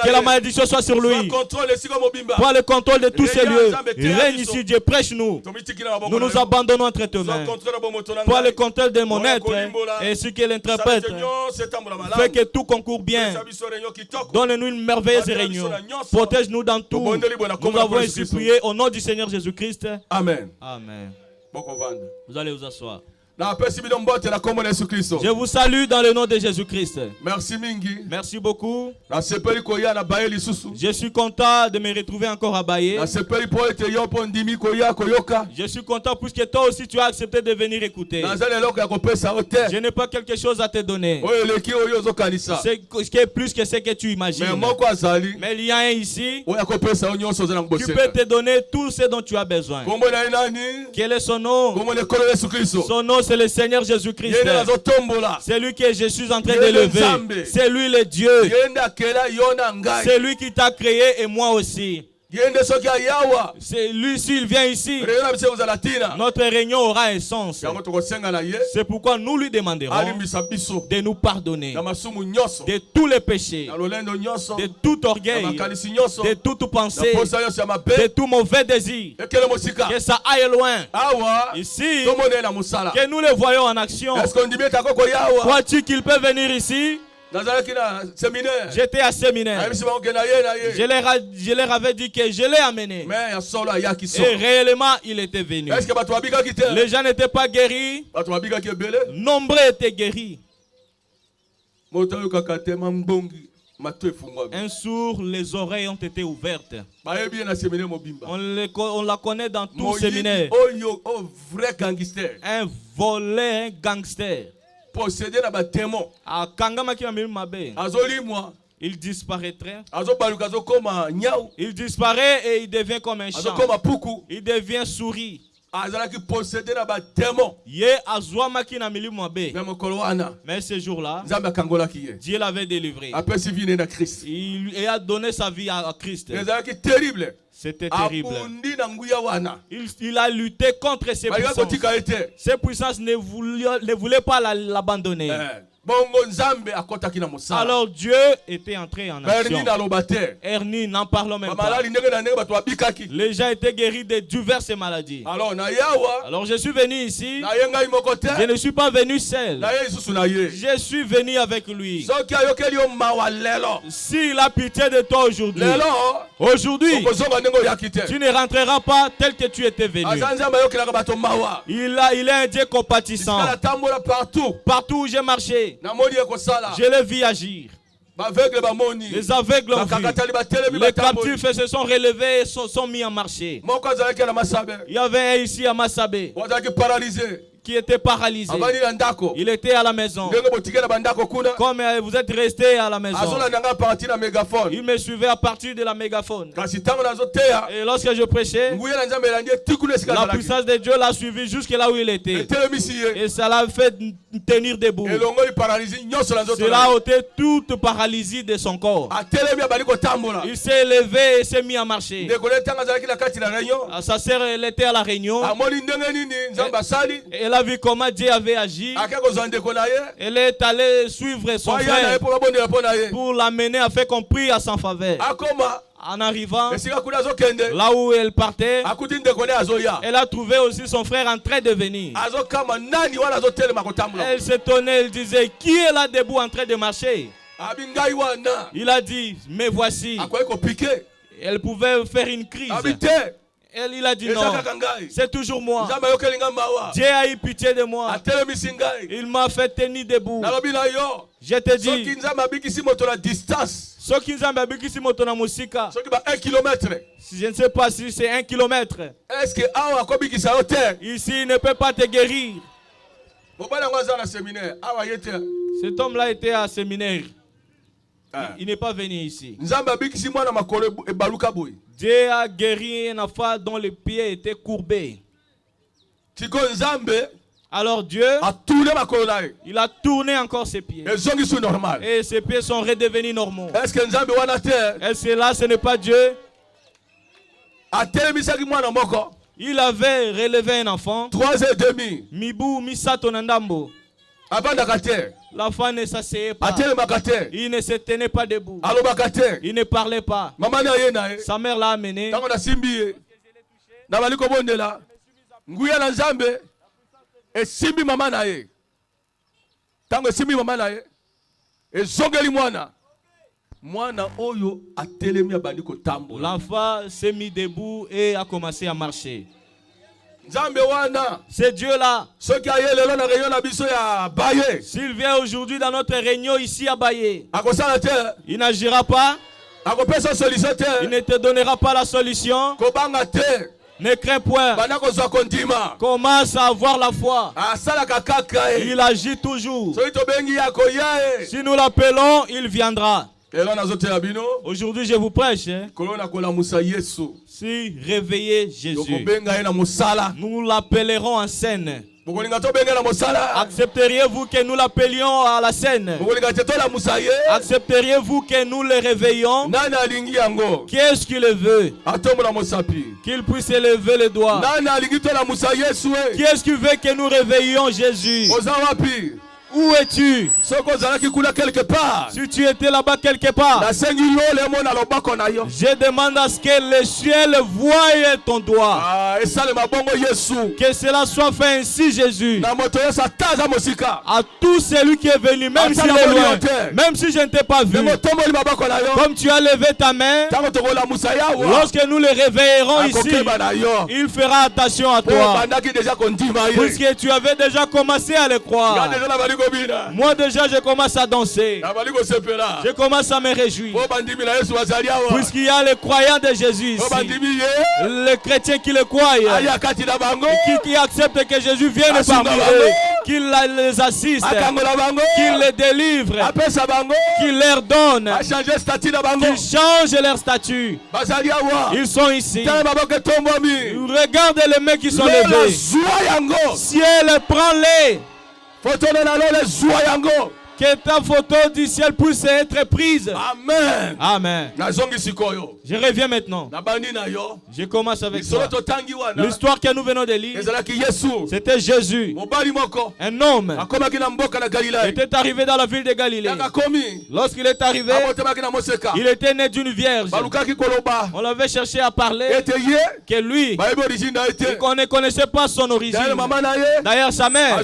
que la malédiction soit sur lui. Contrôle siko mobimba. Prends le contrôle de tous ces lieux. Règne ici, Dieu, prêche-nous. Nous nous abandonnons entre tes mains. Prends le contrôle de mon être et ce qu'il interprète. Fais que tout concourt bien. Donne-nous une merveilleuse réunion. Protège-nous dans tout. Nous avons ainsi prié au nom du Seigneur Jésus-Christ. Amen. Amen. Boko vanda. Vous allez vous asseoir. Na pesi bino mbote na kombo na Yesu Kristo. Je vous salue dans le nom de Jésus-Christ. Merci mingi. Merci beaucoup. Na sepeli koya na baye lisusu. Je suis content de me retrouver encore à Baye. Na sepeli po ete yo po ndimi koya koyoka. Je suis content puisque toi aussi tu as accepté de venir écouter. Na zale loko ya kopesa ote. Je n'ai pas quelque chose à te donner. Oyo leki oyo zo kanisa. C'est ce qui est plus que ce que tu imagines. Mais moko azali. Mais il y a un ici Oya kopesa onyoso za qui peut ngbosenga. te donner tout ce dont tu as besoin. Kombo na nani? Quel est son nom? Kombo le kolo Yesu Kristo. Son nom c'est le Seigneur Jésus-Christ. Yende nazo tombola. C'est lui que je suis en train de lever. C'est lui le Dieu. Yende akela yona ngai. C'est lui qui t'a créé et moi aussi. Yende soki ayawa. C'est lui s'il vient ici. Réunion bise uzalatina. Notre réunion aura un sens. Yango tokosenga na ye. C'est pourquoi nous lui demanderons Alimbisa biso. de nous pardonner Na masumu nyoso. de tous les péchés, Na lolendo nyoso. de tout orgueil, Na makanisi nyoso. de toute pensée, Na posa yose ya mabe. de tout mauvais désir. Ekele mosika. Que ça aille loin. Awa. Ici, Tomone na musala. que nous le voyons en action. Est-ce qu'on dit bien kako yawa? Crois-tu qu'il peut venir ici? Nazalaki na séminaire. J'étais à séminaire. Ayebisi bango ke na ye na ye. Je leur avais dit que je l'ai amené. Mais ya solo ayaki so. Et réellement, il était venu. Est-ce que bato babikaki te? Les gens n'étaient pas guéris. Bato babikaki ebele. Nombreux étaient guéris. Moto oyokaka te mambongi mato efungwami. Un sourd, les oreilles ont été ouvertes. Bayebi ye na séminaire mobimba. On la connaît dans tout séminaire. Oyo o vrai gangster. Un volé, un gangster. Possédé na ba démon. À Kangamaki Mabe, Azolimwa. il disparaîtrait. Azobaluka azokoma nyau. Il disparaît et il devient comme un chat. Azokoma puku. Il devient souris. Azalaki possédé na ba démon. Ye azwamaki na milimu mabe. Mais mokolo wana. Mais ce jour-là, Nzambe akangolaki ye. Dieu l'avait délivré. Apesi vie na Christ. Il a donné sa vie à Christ. Ezalaki terrible. C'était terrible. Abundi na nguya wana. Il a lutté contre ces puissances. Ces puissances ne voulaient pas l'abandonner. Alors Dieu était entré en action. Ernie, n'en parlons même pas. Les gens étaient guéris de diverses maladies. Alors je suis venu ici. Je ne suis pas venu seul. Je suis venu avec lui. S'il a pitié de toi aujourd'hui, tu ne rentreras pas tel que tu étais venu. Il est un Dieu compatissant. Partout où j'ai marché, je l'ai vu agir. Les aveugles ont vu. Les captifs se sont relevés et sont mis en marché. Il y avait un ici à Massabé qui était paralysé. Il était à la maison. Comme vous êtes resté à la maison, il me suivait à partir de la mégaphone. Et lorsque je prêchais, la puissance de Dieu l'a suivi jusque là où il était. Et ça l'a fait tenir debout. Cela a ôté toute paralysie de son corps. Il s'est élevé et s'est mis à marcher. Sa sœur, elle était à la réunion. Elle a vu comment Dieu avait agi. Elle est allée suivre son frère pour l'amener afin qu'on prie à sa faveur. En arrivant là où elle partait, elle a trouvé aussi son frère en train de venir. Elle s'étonnait, elle disait, qui est là debout en train de marcher? Il a dit, mais voici. Elle pouvait faire une crise. Il a dit non, c'est toujours moi. Dieu a eu pitié de moi. Il m'a fait tenir debout. Je te dis, je ne sais pas si c'est 1 kilomètre. Ici, il ne peut pas te guérir. Cet homme-là était à séminaire. Il n'est pas venu ici. Dieu a guéri un enfant dont les pieds étaient courbés. Alors Dieu, il a tourné encore ses pieds. Et ses pieds sont redevenus normaux. Est-ce que là, ce n'est pas Dieu? Il avait relevé un enfant. 3h30. Mibu Misato Nandambo. L'enfant ne s'asseyait pas. Il ne se tenait pas debout. Il ne parlait pas. Sa mère l'a amené. L'enfant s'est mis debout et a commencé à marcher. C'est Dieu-là. S'il vient aujourd'hui dans notre réunion ici à Baye, il n'agira pas. Il ne te donnera pas la solution. Ne crains point. Commence à avoir la foi. Il agit toujours. Si nous l'appelons, il viendra. Aujourd'hui, je vous prêche. Si réveillez Jésus, nous l'appellerons en scène. Accepteriez-vous que nous l'appelions à la scène? Accepteriez-vous que nous le réveillons? Qu'est-ce qu'il veut? Qu'il puisse élever le doigt. Qui est-ce qui veut que nous réveillions Jésus? Où es-tu? Si tu étais là-bas quelque part, je demande à ce que le ciel voie ton doigt. Que cela soit fait ainsi, Jésus. À tout celui qui est venu, même s'il est loin, même si je ne t'ai pas vu, comme tu as levé ta main, lorsque nous le réveillerons ici, il fera attention à toi. Puisque tu avais déjà commencé à le croire. Moi déjà je commence à danser. Je commence à me réjouir. Puisqu'il y a les croyants de Jésus ici. Les chrétiens qui le croient. Qui acceptent que Jésus vienne parmi eux. Qu'il les assiste. Qu'il les délivre. Qu'il leur donne. Qu'il change leur statut. Ils sont ici. Regardez les mains qui sont levées. Ciel, prends-les. Que ta photo du ciel puisse être prise. Amen. Amen. Je reviens maintenant. Je commence avec toi. L'histoire que nous venons de lire, c'était Jésus. Un homme était arrivé dans la ville de Galilée. Lorsqu'il est arrivé, il était né d'une vierge. On l'avait cherché à parler que lui, qu'on ne connaissait pas son origine. D'ailleurs, sa mère,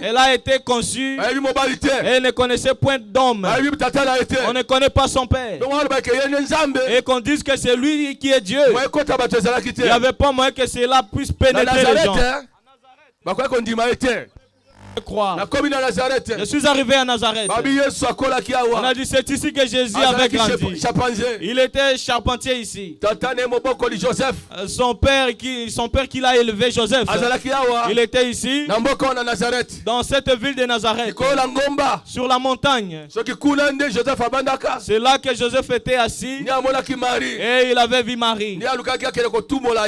elle a été conçue et elle ne connaissait point d'homme. On ne connaît pas son père. Et qu'on dise que c'est lui qui est Dieu. Il n'y avait pas moyen que cela puisse pénétrer les gens. Croire. Je suis arrivé à Nazareth. On a dit c'est ici que Jésus avait grandi. Il était charpentier ici. Son père qui l'a élevé, Joseph, il était ici dans cette ville de Nazareth, sur la montagne. C'est là que Joseph était assis et il avait vu Marie.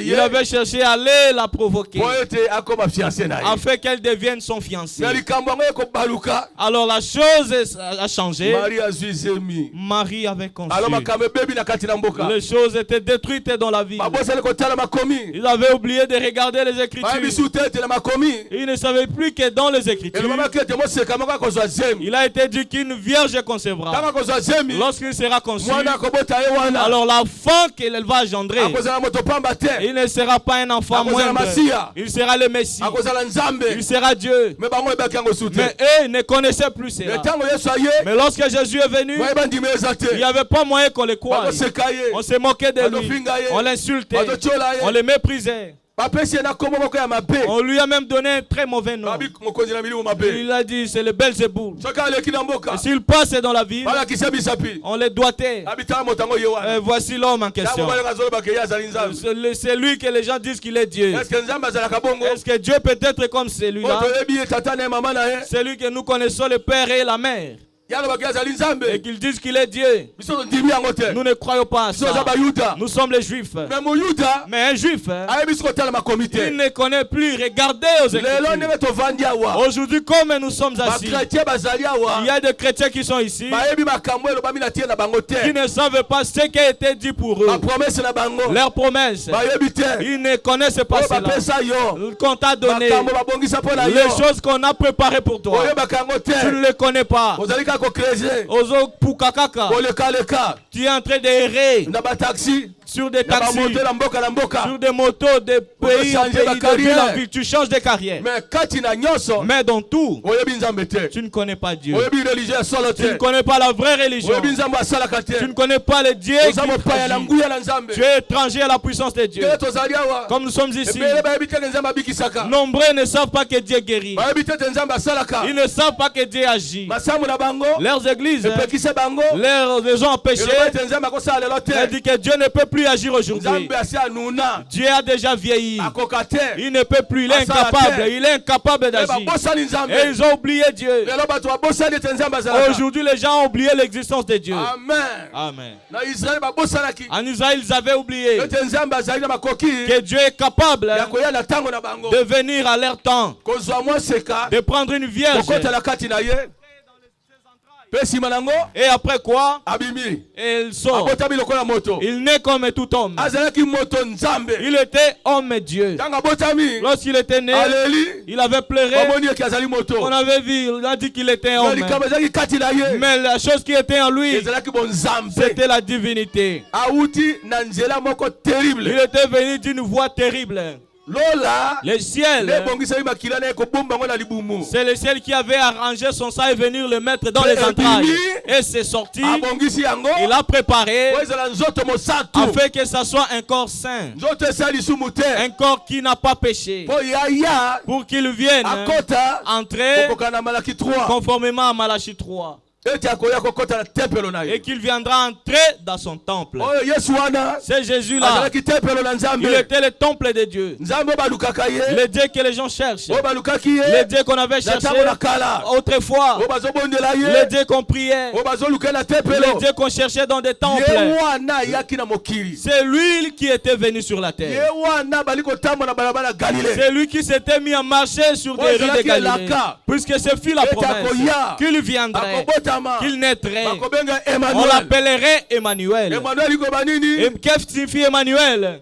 Il avait cherché à aller la provoquer afin qu'elle devienne son fiancé. Alors la chose a changé. Marie avait conçu. Les choses étaient détruites dans la ville. Ils avaient oublié de regarder les Écritures. Ils ne savaient plus que dans les Écritures, il a été dit qu'une vierge concevra. Lorsqu'il sera conçu, alors l'enfant qu'elle va engendrer, il ne sera pas un enfant moindre. Il sera le Messie. Il sera Dieu. Mais eux ne connaissaient plus cela. Mais lorsque Jésus est venu, il n'y avait pas moyen qu'on le croie. On se moquait de lui. On l'insultait. On le méprisait. On lui a même donné un très mauvais nom. Il a dit c'est le Belzéboul. S'il passe dans la ville, on les doigtait. Voici l'homme en question. C'est lui que les gens disent qu'il est Dieu. Est-ce que Dieu peut être comme celui-là? Celui que nous connaissons, le père et la mère. Et qu'ils disent qu'il est Dieu. Nous ne croyons pas à ça. Nous sommes les Juifs. Mais un Juif, il ne connaît plus regarder aux Écritures. Aujourd'hui, comme nous sommes assis, il y a des chrétiens qui sont ici qui ne savent pas ce qui a été dit pour eux. Leur promesse, ils ne connaissent pas cela. Qu'on t'a donné, les choses qu'on a préparées pour toi, tu ne les connais pas. Tu es en train d'errer sur des taxis, sur des motos, des pays en pays, de ville en ville. Tu changes de carrière. Mais dans tout, tu ne connais pas Dieu. Tu ne connais pas la vraie religion. Tu ne connais pas les dieux qui agissent. Tu es étranger à la puissance de Dieu. Comme nous sommes ici, nombreux ne savent pas que Dieu guérit. Ils ne savent pas que Dieu agit. Leurs églises, les gens ont péché. Ils disent que Dieu ne peut plus agir aujourd'hui. Dieu a déjà vieilli. Il ne peut plus, il est incapable. Il est incapable d'agir. Et ils ont oublié Dieu. Aujourd'hui, les gens ont oublié l'existence de Dieu. Amen. En Israël, ils avaient oublié que Dieu est capable de venir à leur temps, de prendre une vierge. Et après quoi, il sort. Il naît comme tout homme. Il était homme et Dieu. Lorsqu'il était né, il avait pleuré. On avait vu, il a dit qu'il était homme. Mais la chose qui était en lui, c'était la divinité. Il était venu d'une voix terrible. Le ciel, c'est le ciel qui avait arrangé son sang et venir le mettre dans les entrailles. Et c'est sorti. Il a préparé afin que ça soit un corps saint, un corps qui n'a pas péché, pour qu'il vienne entrer conformément à Malachie 3. et qu'il viendra entrer dans son temple. C'est Jésus-là. Il était le temple de Dieu. Le Dieu que les gens cherchent. Le Dieu qu'on avait cherché autrefois. Le Dieu qu'on priait. Le Dieu qu'on cherchait dans des temples. C'est lui qui était venu sur la terre. C'est lui qui s'était mis à marcher sur des rues de Galilée. Puisque ce fut la promesse qu'il viendrait, qu'il naîtrait. On l'appellerait Emmanuel. Et qu'est-ce que signifie Emmanuel?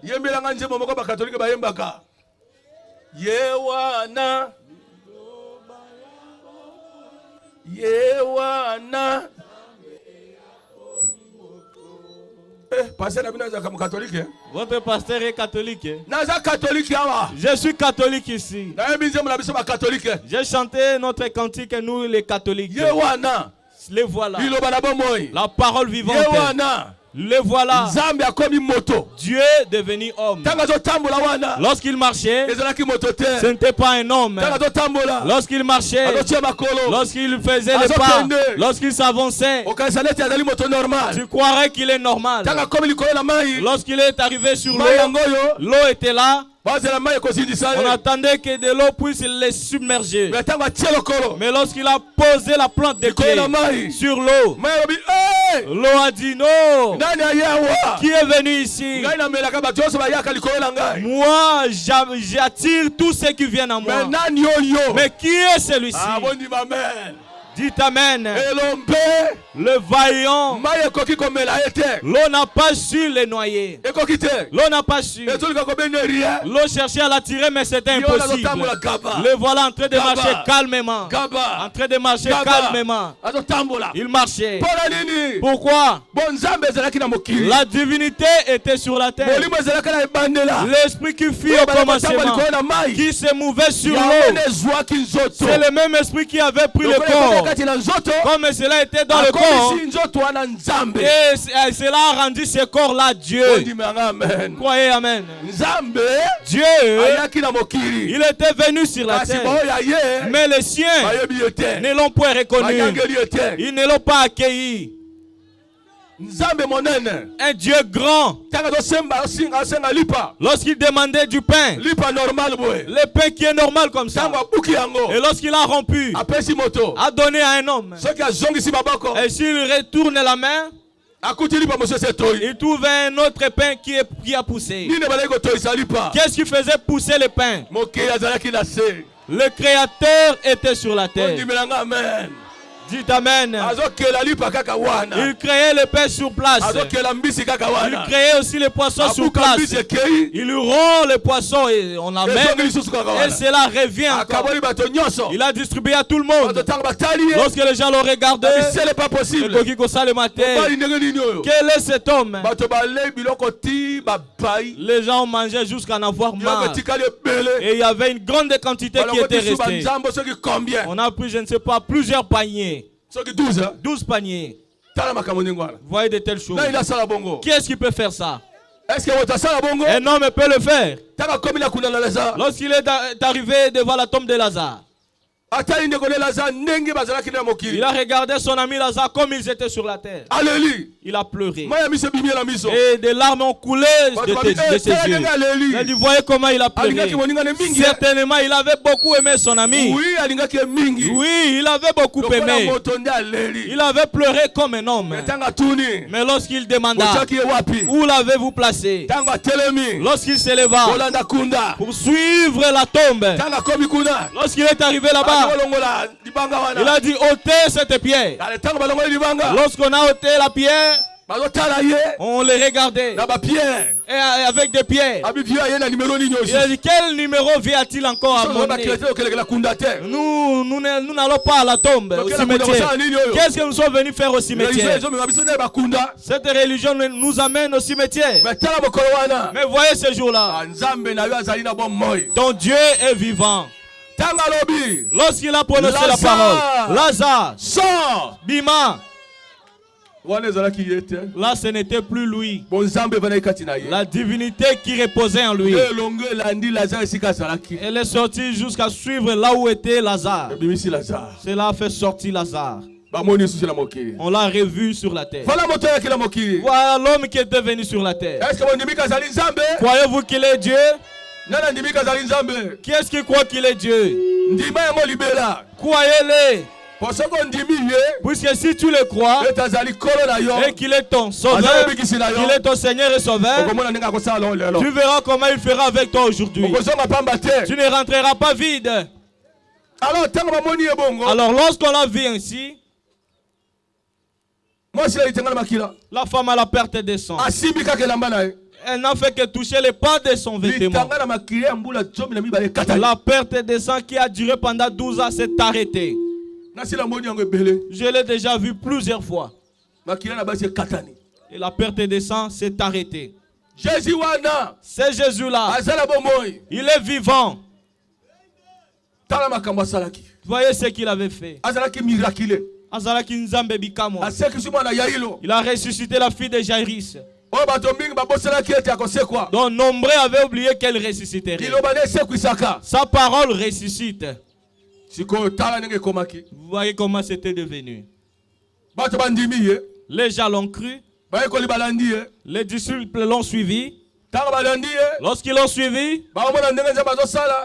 Votre pasteur est catholique. Je suis catholique ici. J'ai chanté notre cantique, nous les catholiques. Les voilà. La parole vivante. Le voilà. Dieu est devenu homme. Lorsqu'il marchait, ce n'était pas un homme. Lorsqu'il marchait, lorsqu'il faisait les pas, lorsqu'il s'avançait, tu croirais qu'il est normal. Lorsqu'il est arrivé sur l'eau, l'eau était là. On attendait que de l'eau puisse les submerger. Mais lorsqu'il a posé la plante de pied sur l'eau, l'eau a dit non. Qui est venu ici? Moi, j'attire tous ceux qui viennent à moi. Mais qui est celui-ci? Dites Amen. Le vaillant. L'eau n'a pas su les noyer. L'eau n'a pas su. L'eau cherchait à l'attirer, mais c'était impossible. Le voilà en train de marcher calmement. En train de marcher calmement. Il marchait. Pourquoi? La divinité était sur la terre. L'esprit qui fit au commencement, qui se mouvait sur l'eau, c'est le même esprit qui avait pris le corps. Comme cela était dans le corps, et cela a rendu ce corps-là Dieu. Croyez Amen. Dieu, il était venu sur la terre, mais les siens ne l'ont pas reconnu. Ils ne l'ont pas accueilli. Un Dieu grand. Lorsqu'il demandait du pain, le pain qui est normal comme ça, et lorsqu'il a rompu, a donné à un homme, et s'il retourne la main, il trouve un autre pain qui a poussé. Qu'est-ce qui faisait pousser le pain? Le Créateur était sur la terre. Dites Amen. Il créait le pain sur place. Il créait aussi les poissons sur place. Il rend les poissons et on amène. Et cela revient encore. Il a distribué à tout le monde. Lorsque les gens le regardaient, c'est pas possible. Quel est cet homme? Les gens mangeaient jusqu'à en avoir marre. Et il y avait une grande quantité qui était restée. On a pris, je ne sais pas, plusieurs paniers. 12 paniers. Vous voyez de telles choses. Qui est-ce qui peut faire ça? Un homme peut le faire. Lorsqu'il est arrivé devant la tombe de Lazare, il a regardé son ami Lazare comme ils étaient sur la terre. Il a pleuré. Et des larmes ont coulé de ses yeux. Il a dit, voyez comment il a pleuré. Certainement, il avait beaucoup aimé son ami. Oui, il avait beaucoup aimé. Il avait pleuré comme un homme. Mais lorsqu'il demanda, où l'avez-vous placé? Lorsqu'il s'éleva pour suivre la tombe, lorsqu'il est arrivé là-bas, il a dit, ôtez cette pierre. Lorsqu'on a ôté la pierre, on les regardait. Et avec des pierres. Il a dit, quel numéro vient-il encore à mon nez? Nous n'allons pas à la tombe, au cimetière. Qu'est-ce que nous sommes venus faire au cimetière? Cette religion nous amène au cimetière. Mais voyez ce jour-là, ton Dieu est vivant. Lorsqu'il a prononcé la parole, Lazare, sors, Bima. Là, ce n'était plus lui. La divinité qui reposait en lui. Elle est sortie jusqu'à suivre là où était Lazare. Cela a fait sortir Lazare. On l'a revu sur la terre. Voilà Voilà l'homme qui était venu sur la terre. Croyez-vous qu'il est Dieu? Qui est-ce qui croit qu'il est Dieu? Croyez-le. Puisque si tu le crois et qu'il est ton sauveur, qu'il est ton Seigneur et sauveur, tu verras comment il fera avec toi aujourd'hui. Tu ne rentreras pas vide. Alors lorsqu'on l'a vu ainsi, la femme a la perte de sang. Elle n'a fait que toucher les pas de son vêtement. La perte de sang qui a duré pendant 12 ans s'est arrêtée. Je l'ai déjà vu plusieurs fois. Et la perte de sang s'est arrêtée. C'est Jésus-là. Il est vivant. Voyez ce qu'il avait fait. Il a ressuscité la fille de Jairus. dont nombreux avaient oublié qu'elle ressusciterait. Sa parole ressuscite. Vous voyez comment c'était devenu. Les gens l'ont cru. Les disciples l'ont suivi. Lorsqu'ils l'ont suivi,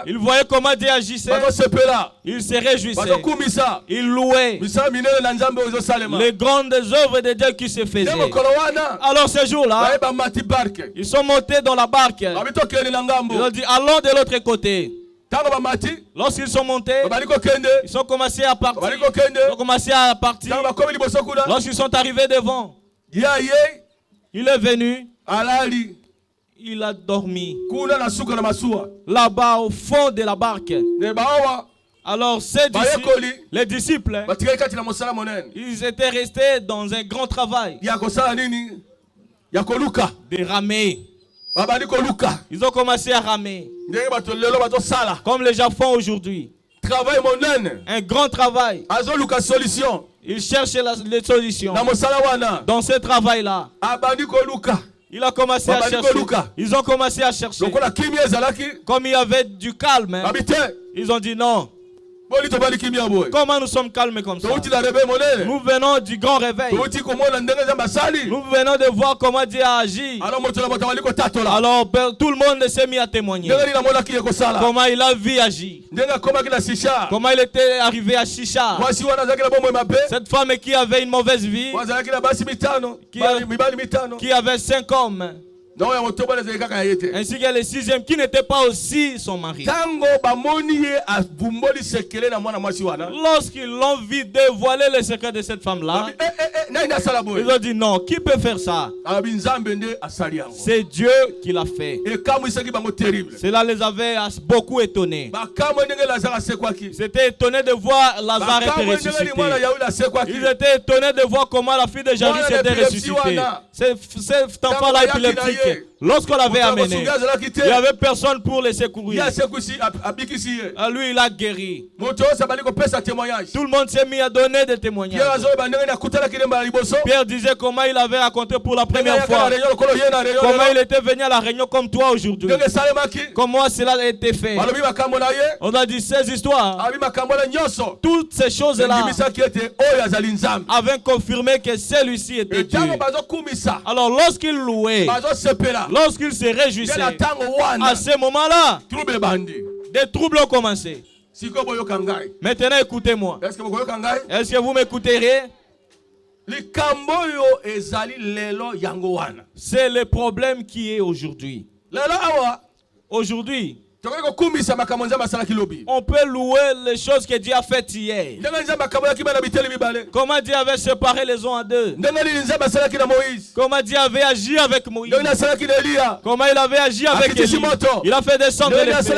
ils voyaient comment Dieu agissait. Ils se réjouissaient. Ils louaient les grandes œuvres de Dieu qui se faisaient. Alors ce jour-là, ils sont montés dans la barque. Ils ont dit allons de l'autre côté. Lorsqu'ils sont montés, ils ont commencé à partir. Lorsqu'ils sont arrivés devant, il est venu. Il a dormi là-bas au fond de la barque. Alors les disciples, ils étaient restés dans un grand travail de ramer. Ils ont commencé à ramer comme les gens font aujourd'hui. Un grand travail. Ils cherchent les solutions. Dans ce travail-là, il a commencé à chercher. Ils ont commencé à chercher. Comme il y avait du calme, ils ont dit non. Comment nous sommes calmes comme ça? Nous venons du grand réveil. Nous venons de voir comment Dieu a agi. Alors tout le monde s'est mis à témoigner. Comment il a vu agir. Comment il était arrivé à Shisha. Cette femme qui avait une mauvaise vie, qui avait 5 hommes. Ainsi que le 6e qui n'était pas aussi son mari. Lorsqu'ils l'ont vu dévoiler le secret de cette femme-là, ils ont dit non, qui peut faire ça? C'est Dieu qui l'a fait. Cela les avait beaucoup étonnés. Ils étaient étonnés de voir Lazare être ressuscité. Ils étaient étonnés de voir comment la fille de Jairus était ressuscitée. Cet enfant-là épileptique, lorsqu'on l'avait amené, il n'y avait personne pour le secourir. Lui, il a guéri. Tout le monde s'est mis à donner des témoignages. Pierre disait comment il avait raconté pour la première fois comment il était venu à la réunion comme toi aujourd'hui. Comment cela a été fait. On a dit ces histoires. Toutes ces choses-là avaient confirmé que celui-ci était Dieu. Alors lorsqu'il louait, lorsqu'il se réjouissait, à ce moment-là, des troubles ont commencé. Maintenant écoutez-moi. Est-ce que vous m'écouterez? C'est le problème qui est aujourd'hui. Aujourd'hui, on peut louer les choses que Dieu a faites hier. Comment Dieu avait séparé les uns en deux. Comment Dieu avait agi avec Moïse. Comment il avait agi avec Élie. Il a fait descendre les feux.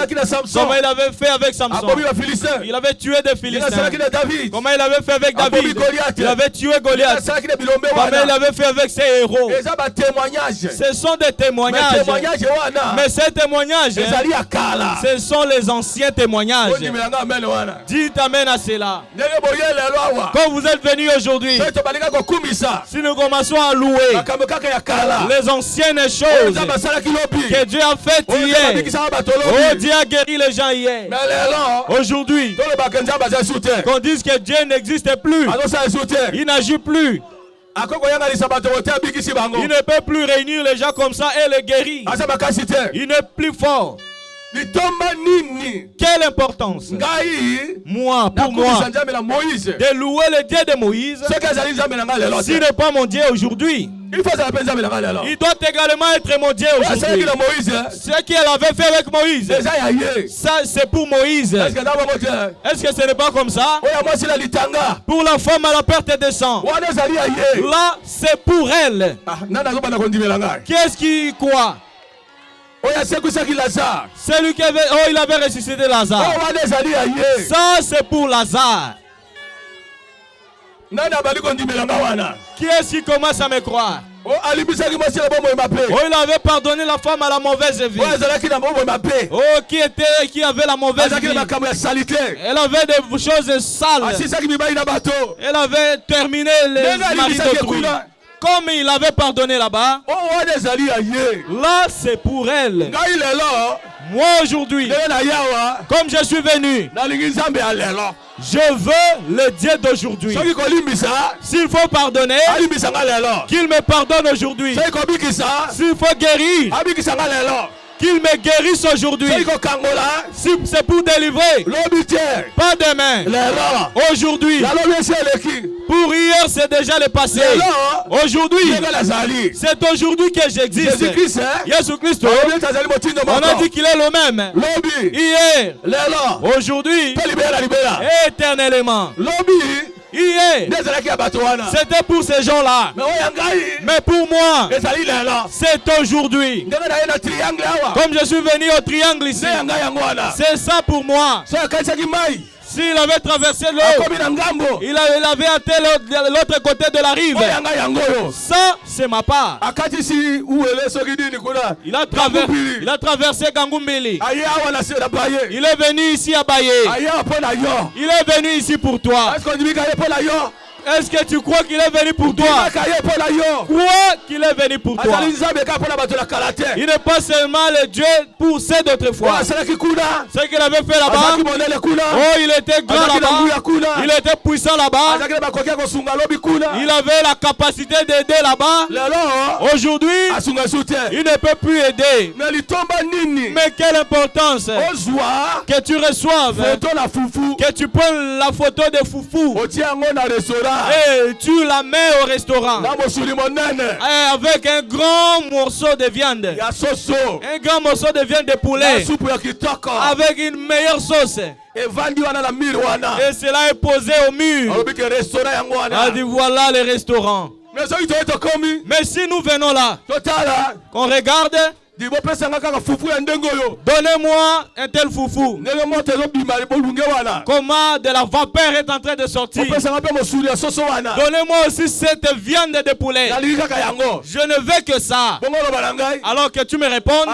Comment il avait fait avec Samson. Il avait tué des Philistins. Comment il avait fait avec David. Il avait tué Goliath. Comment il avait fait avec ses héros. Ce sont des témoignages. Mais ces témoignages Ce sont les anciens témoignages. Dites amen à cela. Quand vous êtes venus aujourd'hui, si nous commençons à louer les anciennes choses que Dieu a faites hier, oh, Dieu a guéri les gens hier. Aujourd'hui, qu'on dise que Dieu n'existe plus, il n'agit plus. Il ne peut plus réunir les gens comme ça et les guérir. Il n'est plus fort. Quelle importance, moi, pour moi, de louer le Dieu de Moïse, s'il n'est pas mon Dieu aujourd'hui. Il doit également être mon Dieu aujourd'hui. Ce qu'il avait fait avec Moïse, ça c'est pour Moïse. Est-ce que ce n'est pas comme ça? Pour la femme à la perte de sang, là c'est pour elle. Qui est-ce qui croit? Celui qui avait, il avait ressuscité Lazare. Ça c'est pour Lazare. Qui est-ce qui commence à me croire? Il avait pardonné la femme à la mauvaise vie. Qui avait la mauvaise vie. Elle avait des choses sales. Elle avait terminé les maris d'autrui. Comme il avait pardonné là-bas, là c'est pour elle. Moi aujourd'hui, comme je suis venu, je veux le Dieu d'aujourd'hui. S'il faut pardonner, qu'il me pardonne aujourd'hui. S'il faut guérir, qu'il me guérisse aujourd'hui. Si c'est pour délivrer, pas demain. Aujourd'hui. Pour hier, c'est déjà le passé. Aujourd'hui, c'est aujourd'hui que j'existe. Jésus-Christ, on a dit qu'il est le même. Hier, aujourd'hui, éternellement. Hier, c'était pour ces gens-là. Mais pour moi, c'est aujourd'hui. Comme je suis venu au triangle ici, c'est ça pour moi. S'il avait traversé l'eau, il avait atteint l'autre côté de la rive. Ça, c'est ma part. Il a traversé Gangumbili. Il est venu ici à Baye. Il est venu ici pour toi. Est-ce que tu crois qu'il est venu pour toi? Crois qu'il est venu pour toi. Il n'est pas seulement le Dieu pour ceux d'autrefois. Ce qu'il avait fait là-bas, oh, il était grand là-bas, il était puissant là-bas, il avait la capacité d'aider là-bas. Aujourd'hui, il ne peut plus aider. Mais quelle importance que tu reçoives, que tu prennes la photo de Foufou et tu la mets au restaurant avec un grand morceau de viande, un grand morceau de viande de poulet avec une meilleure sauce. Et cela est posé au mur. On dit voilà le restaurant. Mais si nous venons là, qu'on regarde, donnez-moi un tel foufou. Comment de la vapeur est en train de sortir. Donnez-moi aussi cette viande de poulet. Je ne veux que ça. Alors que tu me répondes,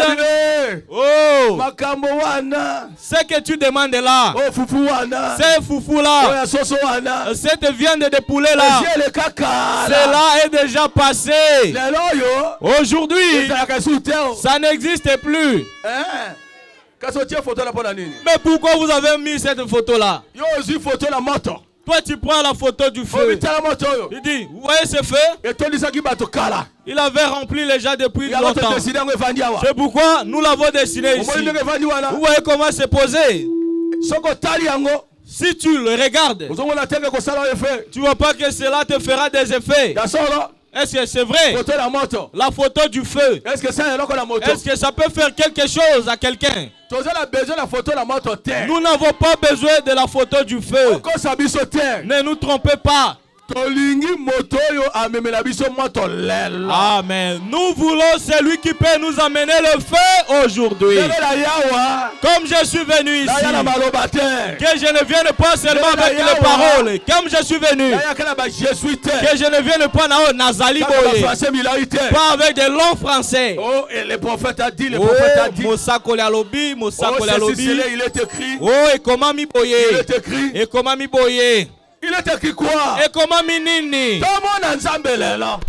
oh, ce que tu demandes là, c'est foufou là, cette viande de poulet là, cela est déjà passé. Aujourd'hui, ça n'existe plus. Mais pourquoi vous avez mis cette photo là? Toi tu prends la photo du feu. Il dit, vous voyez ce feu? Il avait rempli les gens depuis longtemps. C'est pourquoi nous l'avons dessiné ici. Vous voyez comment c'est posé? Si tu le regardes, tu ne vois pas que cela te fera des effets. Est-ce que c'est vrai? La photo du feu. Est-ce que ça peut faire quelque chose à quelqu'un? Nous n'avons pas besoin de la photo du feu. Ne nous trompez pas. Amen. Nous voulons celui qui peut nous amener le feu aujourd'hui. Comme je suis venu ici, que je ne vienne pas seulement avec les paroles. Comme je suis venu, que je ne vienne pas Nazali Boye, pas avec des longs français. Oh, et le prophète a dit, le prophète a dit. Il est écrit. Oh, et comment mi boye? Il est écrit. Et comment mi boye? Il est écrit quoi? Et comment mi nini? Tout le monde ensemble là.